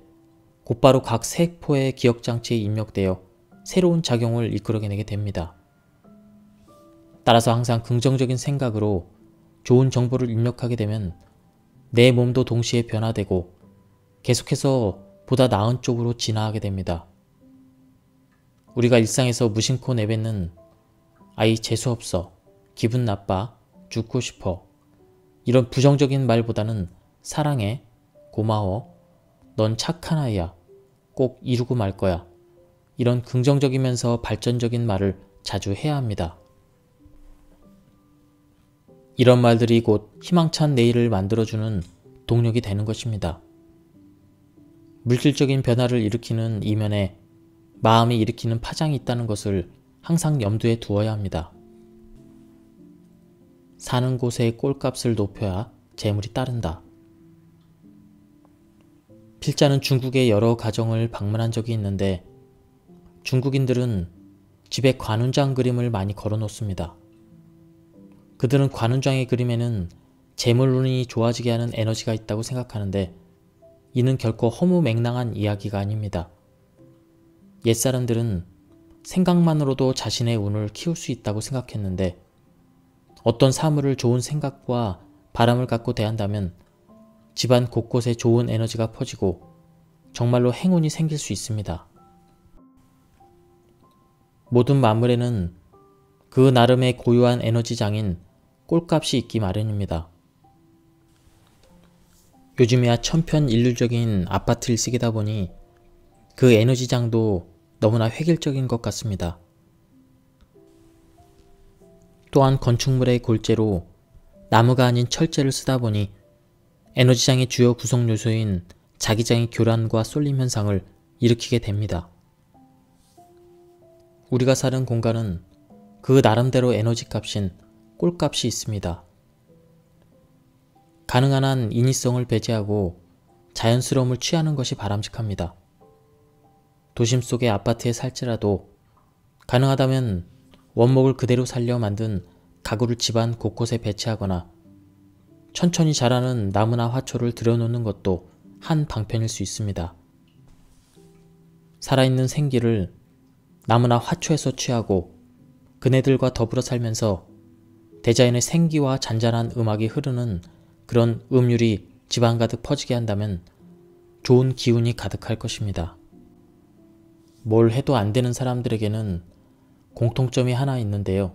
곧바로 각 세포의 기억장치에 입력되어 새로운 작용을 이끌어내게 됩니다. 따라서 항상 긍정적인 생각으로 좋은 정보를 입력하게 되면 내 몸도 동시에 변화되고 계속해서 보다 나은 쪽으로 진화하게 됩니다. 우리가 일상에서 무심코 내뱉는 아이 재수없어, 기분 나빠, 죽고 싶어 이런 부정적인 말보다는 사랑해, 고마워, 넌 착한 아이야, 꼭 이루고 말 거야 이런 긍정적이면서 발전적인 말을 자주 해야 합니다. 이런 말들이 곧 희망찬 내일을 만들어주는 동력이 되는 것입니다. 물질적인 변화를 일으키는 이면에 마음이 일으키는 파장이 있다는 것을 항상 염두에 두어야 합니다. 사는 곳의 꼴값을 높여야 재물이 따른다. 필자는 중국의 여러 가정을 방문한 적이 있는데 중국인들은 집에 관훈장 그림을 많이 걸어 놓습니다. 그들은 관훈장의 그림에는 재물운이 좋아지게 하는 에너지가 있다고 생각하는데 이는 결코 허무맹랑한 이야기가 아닙니다. 옛사람들은 생각만으로도 자신의 운을 키울 수 있다고 생각했는데 어떤 사물을 좋은 생각과 바람을 갖고 대한다면 집안 곳곳에 좋은 에너지가 퍼지고 정말로 행운이 생길 수 있습니다. 모든 만물에는 그 나름의 고유한 에너지장인 꼴값이 있기 마련입니다. 요즘이야 천편일률적인 아파트 일식이다 보니 그 에너지장도 너무나 획일적인 것 같습니다. 또한 건축물의 골재로 나무가 아닌 철재를 쓰다 보니 에너지장의 주요 구성 요소인 자기장의 교란과 쏠림 현상을 일으키게 됩니다. 우리가 사는 공간은 그 나름대로 에너지 값인 꼴값이 있습니다. 가능한 한 인위성을 배제하고 자연스러움을 취하는 것이 바람직합니다. 도심 속의 아파트에 살지라도 가능하다면 원목을 그대로 살려 만든 가구를 집안 곳곳에 배치하거나 천천히 자라는 나무나 화초를 들여놓는 것도 한 방편일 수 있습니다. 살아있는 생기를 나무나 화초에서 취하고 그네들과 더불어 살면서 대자연의 생기와 잔잔한 음악이 흐르는 그런 음율이 집안 가득 퍼지게 한다면 좋은 기운이 가득할 것입니다. 뭘 해도 안 되는 사람들에게는 공통점이 하나 있는데요.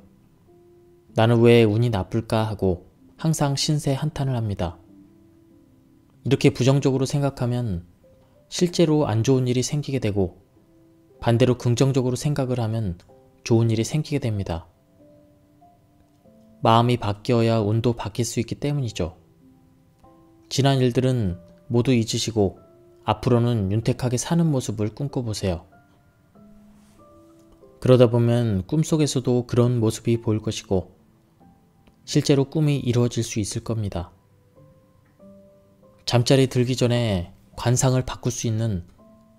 나는 왜 운이 나쁠까 하고 항상 신세 한탄을 합니다. 이렇게 부정적으로 생각하면 실제로 안 좋은 일이 생기게 되고 반대로 긍정적으로 생각을 하면 좋은 일이 생기게 됩니다. 마음이 바뀌어야 운도 바뀔 수 있기 때문이죠. 지난 일들은 모두 잊으시고 앞으로는 윤택하게 사는 모습을 꿈꿔보세요. 그러다 보면 꿈속에서도 그런 모습이 보일 것이고 실제로 꿈이 이루어질 수 있을 겁니다. 잠자리 들기 전에 관상을 바꿀 수 있는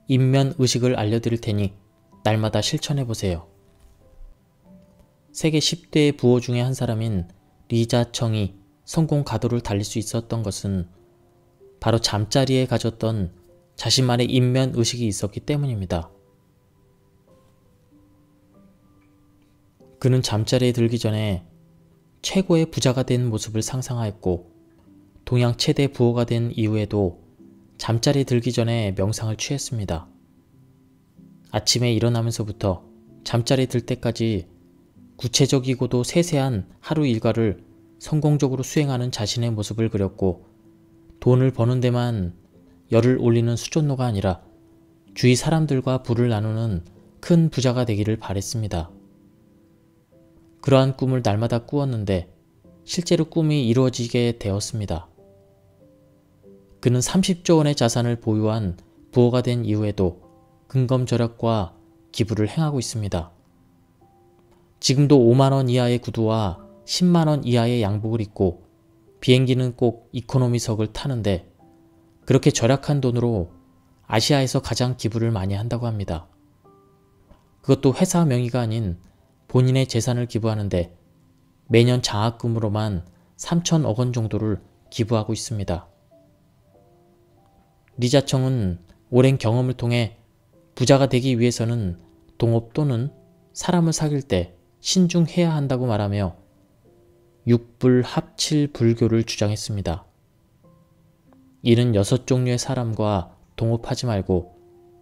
인면의식을 알려드릴 테니 날마다 실천해보세요. 세계 10대 부호 중에 한 사람인 리자청이 성공 가도를 달릴 수 있었던 것은 바로 잠자리에 가졌던 자신만의 인면의식이 있었기 때문입니다. 그는 잠자리에 들기 전에 최고의 부자가 된 모습을 상상하였고 동양 최대 부호가 된 이후에도 잠자리에 들기 전에 명상을 취했습니다. 아침에 일어나면서부터 잠자리에 들 때까지 구체적이고도 세세한 하루 일과를 성공적으로 수행하는 자신의 모습을 그렸고 돈을 버는 데만 열을 올리는 수존노가 아니라 주위 사람들과 부를 나누는 큰 부자가 되기를 바랬습니다. 그러한 꿈을 날마다 꾸었는데 실제로 꿈이 이루어지게 되었습니다. 그는 30조 원의 자산을 보유한 부호가 된 이후에도 근검절약과 기부를 행하고 있습니다. 지금도 5만원 이하의 구두와 10만원 이하의 양복을 입고 비행기는 꼭 이코노미석을 타는데 그렇게 절약한 돈으로 아시아에서 가장 기부를 많이 한다고 합니다. 그것도 회사 명의가 아닌 본인의 재산을 기부하는데 매년 장학금으로만 3천억 원 정도를 기부하고 있습니다. 리자청은 오랜 경험을 통해 부자가 되기 위해서는 동업 또는 사람을 사귈 때 신중해야 한다고 말하며 육불합칠 불교를 주장했습니다. 이는 6종류의 사람과 동업하지 말고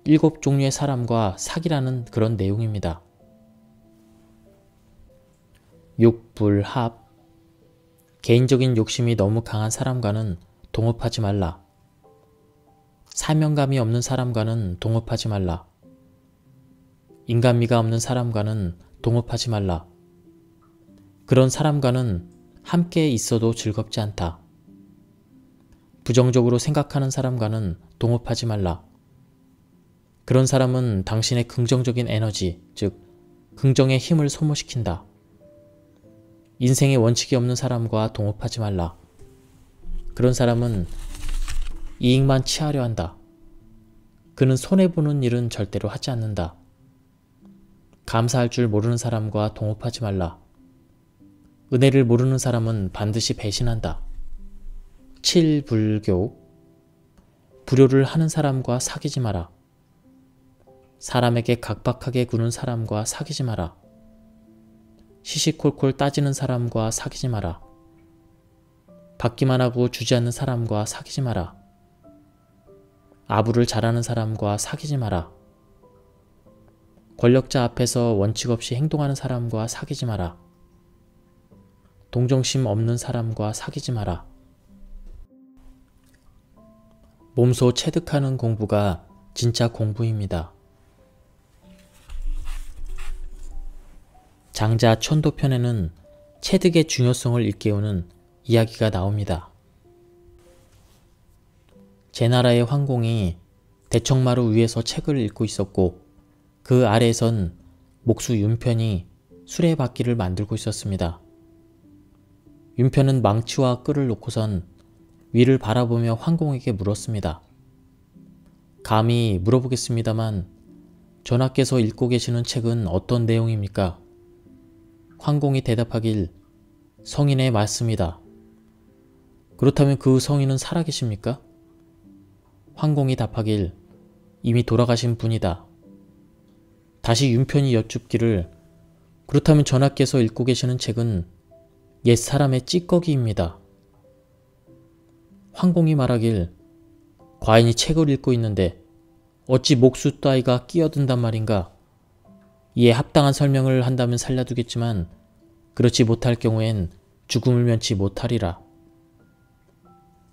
7종류의 사람과 사귀라는 그런 내용입니다. 육불합, 개인적인 욕심이 너무 강한 사람과는 동업하지 말라. 사명감이 없는 사람과는 동업하지 말라. 인간미가 없는 사람과는 동업하지 말라. 그런 사람과는 함께 있어도 즐겁지 않다. 부정적으로 생각하는 사람과는 동업하지 말라. 그런 사람은 당신의 긍정적인 에너지, 즉 긍정의 힘을 소모시킨다. 인생에 원칙이 없는 사람과 동업하지 말라. 그런 사람은 이익만 취하려 한다. 그는 손해보는 일은 절대로 하지 않는다. 감사할 줄 모르는 사람과 동업하지 말라. 은혜를 모르는 사람은 반드시 배신한다. 7불교, 불효를 하는 사람과 사귀지 마라. 사람에게 각박하게 구는 사람과 사귀지 마라. 시시콜콜 따지는 사람과 사귀지 마라. 받기만 하고 주지 않는 사람과 사귀지 마라. 아부를 잘하는 사람과 사귀지 마라. 권력자 앞에서 원칙 없이 행동하는 사람과 사귀지 마라. 동정심 없는 사람과 사귀지 마라. 몸소 체득하는 공부가 진짜 공부입니다. 장자 천도편에는 체득의 중요성을 일깨우는 이야기가 나옵니다. 제나라의 황공이 대청마루 위에서 책을 읽고 있었고 그 아래에선 목수 윤편이 수레바퀴를 만들고 있었습니다. 윤편은 망치와 끌을 놓고선 위를 바라보며 황공에게 물었습니다. 감히 물어보겠습니다만 전하께서 읽고 계시는 책은 어떤 내용입니까? 황공이 대답하길 성인의 말씀이다. 그렇다면 그 성인은 살아계십니까? 황공이 답하길 이미 돌아가신 분이다. 다시 윤편이 여쭙기를 그렇다면 전하께서 읽고 계시는 책은 옛 사람의 찌꺼기입니다. 황공이 말하길 과인이 책을 읽고 있는데 어찌 목수 따위가 끼어든단 말인가? 이에 합당한 설명을 한다면 살려두겠지만 그렇지 못할 경우엔 죽음을 면치 못하리라.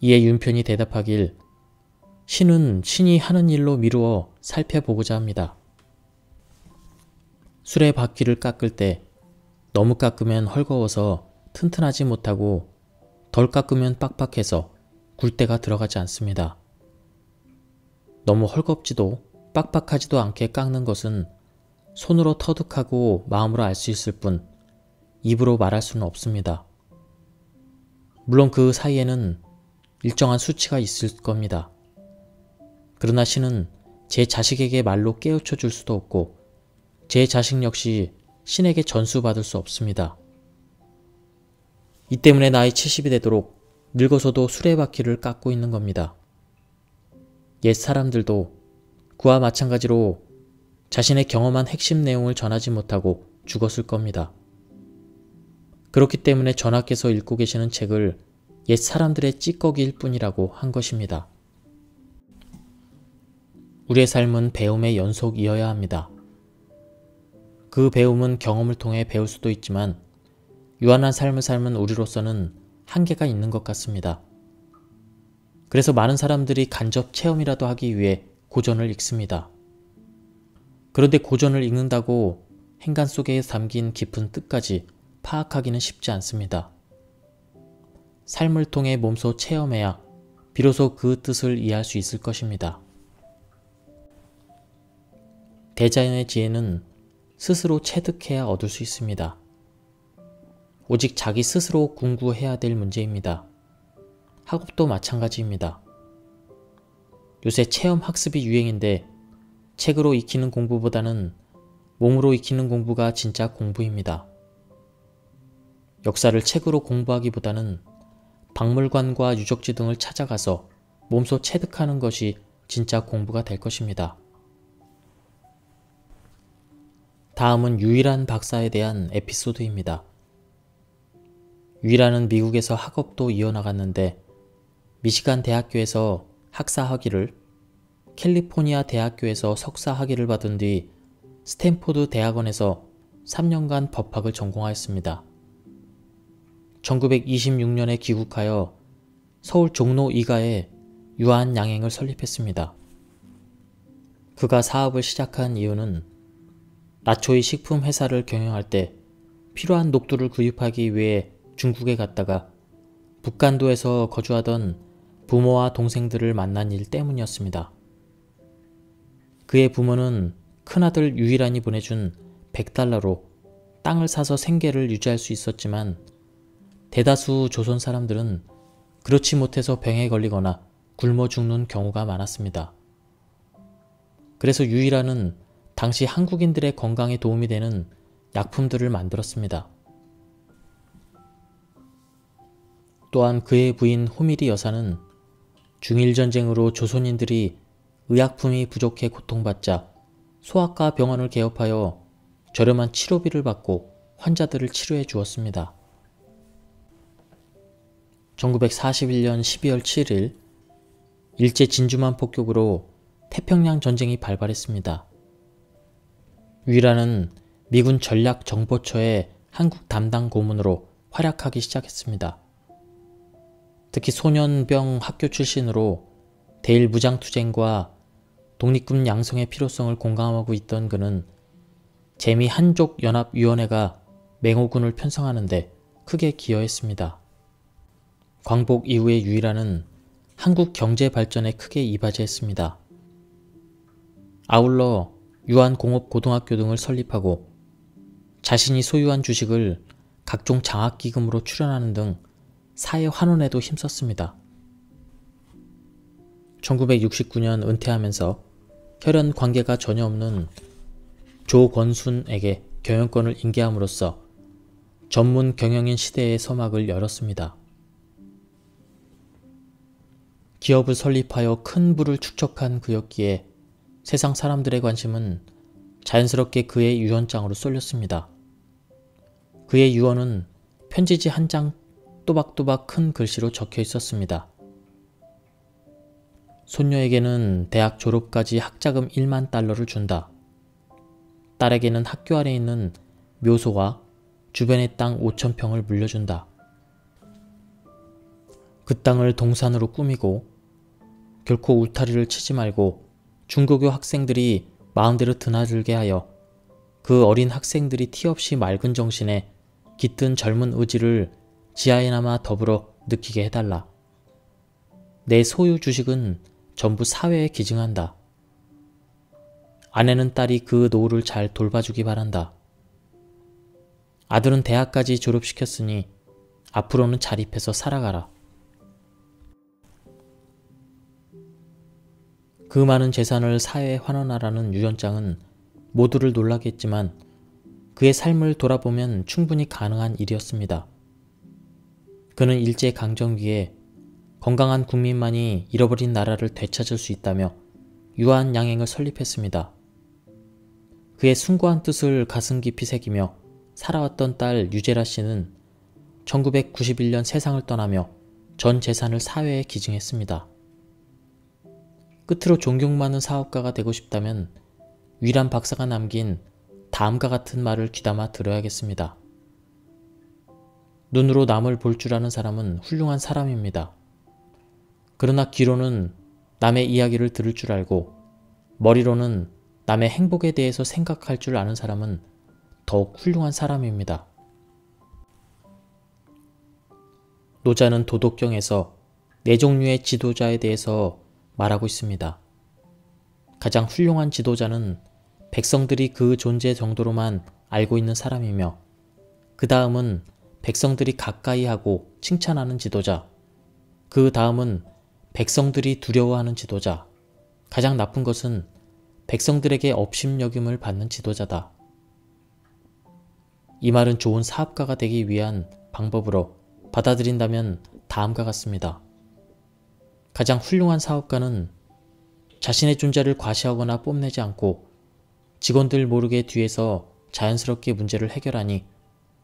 이에 윤편이 대답하길 신은 신이 하는 일로 미루어 살펴보고자 합니다. 수레바퀴를 깎을 때 너무 깎으면 헐거워서 튼튼하지 못하고 덜 깎으면 빡빡해서 굴대가 들어가지 않습니다. 너무 헐겁지도 빡빡하지도 않게 깎는 것은 손으로 터득하고 마음으로 알 수 있을 뿐 입으로 말할 수는 없습니다. 물론 그 사이에는 일정한 수치가 있을 겁니다. 그러나 신은 제 자식에게 말로 깨우쳐 줄 수도 없고 제 자식 역시 신에게 전수받을 수 없습니다. 이 때문에 나이 70이 되도록 늙어서도 수레바퀴를 깎고 있는 겁니다. 옛 사람들도 그와 마찬가지로 자신의 경험한 핵심 내용을 전하지 못하고 죽었을 겁니다. 그렇기 때문에 전하께서 읽고 계시는 책을 옛 사람들의 찌꺼기일 뿐이라고 한 것입니다. 우리의 삶은 배움의 연속이어야 합니다. 그 배움은 경험을 통해 배울 수도 있지만 유한한 삶을 삶은 우리로서는 한계가 있는 것 같습니다. 그래서 많은 사람들이 간접 체험이라도 하기 위해 고전을 읽습니다. 그런데 고전을 읽는다고 행간 속에 담긴 깊은 뜻까지 파악하기는 쉽지 않습니다. 삶을 통해 몸소 체험해야 비로소 그 뜻을 이해할 수 있을 것입니다. 대자연의 지혜는 스스로 체득해야 얻을 수 있습니다. 오직 자기 스스로 궁구해야 될 문제입니다. 학업도 마찬가지입니다. 요새 체험 학습이 유행인데 책으로 익히는 공부보다는 몸으로 익히는 공부가 진짜 공부입니다. 역사를 책으로 공부하기보다는 박물관과 유적지 등을 찾아가서 몸소 체득하는 것이 진짜 공부가 될 것입니다. 다음은 유일한 박사에 대한 에피소드입니다. 유일한은 미국에서 학업도 이어나갔는데 미시간 대학교에서 학사 학위를, 캘리포니아 대학교에서 석사 학위를 받은 뒤 스탠포드 대학원에서 3년간 법학을 전공하였습니다. 1926년에 귀국하여 서울 종로 이가에 유한양행을 설립했습니다. 그가 사업을 시작한 이유는 라초이 식품 회사를 경영할 때 필요한 녹두를 구입하기 위해 중국에 갔다가 북간도에서 거주하던 부모와 동생들을 만난 일 때문이었습니다. 그의 부모는 큰아들 유일한이 보내준 $100로 땅을 사서 생계를 유지할 수 있었지만 대다수 조선 사람들은 그렇지 못해서 병에 걸리거나 굶어 죽는 경우가 많았습니다. 그래서 유일한은 당시 한국인들의 건강에 도움이 되는 약품들을 만들었습니다. 또한 그의 부인 호미리 여사는 중일전쟁으로 조선인들이 의약품이 부족해 고통받자 소아과 병원을 개업하여 저렴한 치료비를 받고 환자들을 치료해 주었습니다. 1941년 12월 7일 일제 진주만 폭격으로 태평양 전쟁이 발발했습니다. 유일한은 미군 전략정보처의 한국 담당 고문으로 활약하기 시작했습니다. 특히 소년병 학교 출신으로 대일 무장투쟁과 독립군 양성의 필요성을 공감하고 있던 그는 재미 한족연합위원회가 맹호군을 편성하는 데 크게 기여했습니다. 광복 이후의 유일한은 한국 경제 발전에 크게 이바지했습니다. 아울러 유한공업고등학교 등을 설립하고 자신이 소유한 주식을 각종 장학기금으로 출연하는 등 사회 환원에도 힘썼습니다. 1969년 은퇴하면서 혈연 관계가 전혀 없는 조권순에게 경영권을 인계함으로써 전문 경영인 시대의 서막을 열었습니다. 기업을 설립하여 큰 부를 축적한 그였기에 세상 사람들의 관심은 자연스럽게 그의 유언장으로 쏠렸습니다. 그의 유언은 편지지 한 장 또박또박 큰 글씨로 적혀 있었습니다. 손녀에게는 대학 졸업까지 학자금 1만 달러를 준다. 딸에게는 학교 안에 있는 묘소와 주변의 땅 5,000평을 물려준다. 그 땅을 동산으로 꾸미고 결코 울타리를 치지 말고 중고교 학생들이 마음대로 드나들게 하여 그 어린 학생들이 티 없이 맑은 정신에 깃든 젊은 의지를 지하에나마 더불어 느끼게 해달라. 내 소유 주식은 전부 사회에 기증한다. 아내는 딸이 그 노후를 잘 돌봐주기 바란다. 아들은 대학까지 졸업시켰으니 앞으로는 자립해서 살아가라. 그 많은 재산을 사회에 환원하라는 유언장은 모두를 놀라게 했지만 그의 삶을 돌아보면 충분히 가능한 일이었습니다. 그는 일제강점기에 건강한 국민만이 잃어버린 나라를 되찾을 수 있다며 유한양행을 설립했습니다. 그의 숭고한 뜻을 가슴 깊이 새기며 살아왔던 딸 유제라 씨는 1991년 세상을 떠나며 전 재산을 사회에 기증했습니다. 끝으로 존경 많은 사업가가 되고 싶다면 유일한 박사가 남긴 다음과 같은 말을 귀담아 들어야겠습니다. 눈으로 남을 볼 줄 아는 사람은 훌륭한 사람입니다. 그러나 귀로는 남의 이야기를 들을 줄 알고 머리로는 남의 행복에 대해서 생각할 줄 아는 사람은 더욱 훌륭한 사람입니다. 노자는 도덕경에서 네 종류의 지도자에 대해서 말하고 있습니다. 가장 훌륭한 지도자는 백성들이 그 존재 정도로만 알고 있는 사람이며 그 다음은 백성들이 가까이 하고 칭찬하는 지도자, 그 다음은 백성들이 두려워하는 지도자, 가장 나쁜 것은 백성들에게 업신여김을 받는 지도자다. 이 말은 좋은 사업가가 되기 위한 방법으로 받아들인다면 다음과 같습니다. 가장 훌륭한 사업가는 자신의 존재를 과시하거나 뽐내지 않고 직원들 모르게 뒤에서 자연스럽게 문제를 해결하니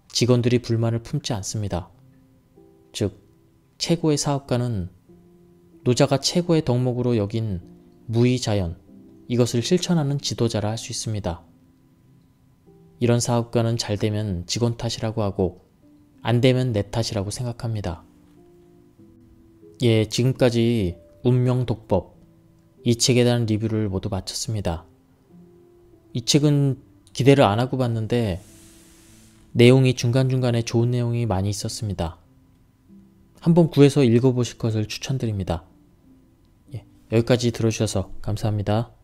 직원들이 불만을 품지 않습니다. 즉, 최고의 사업가는 노자가 최고의 덕목으로 여긴 무의자연, 이것을 실천하는 지도자라 할 수 있습니다. 이런 사업가는 잘 되면 직원 탓이라고 하고 안 되면 내 탓이라고 생각합니다. 예, 지금까지 운명독법, 이 책에 대한 리뷰를 모두 마쳤습니다. 이 책은 기대를 안 하고 봤는데 내용이 중간중간에 좋은 내용이 많이 있었습니다. 한번 구해서 읽어보실 것을 추천드립니다. 예, 여기까지 들어주셔서 감사합니다.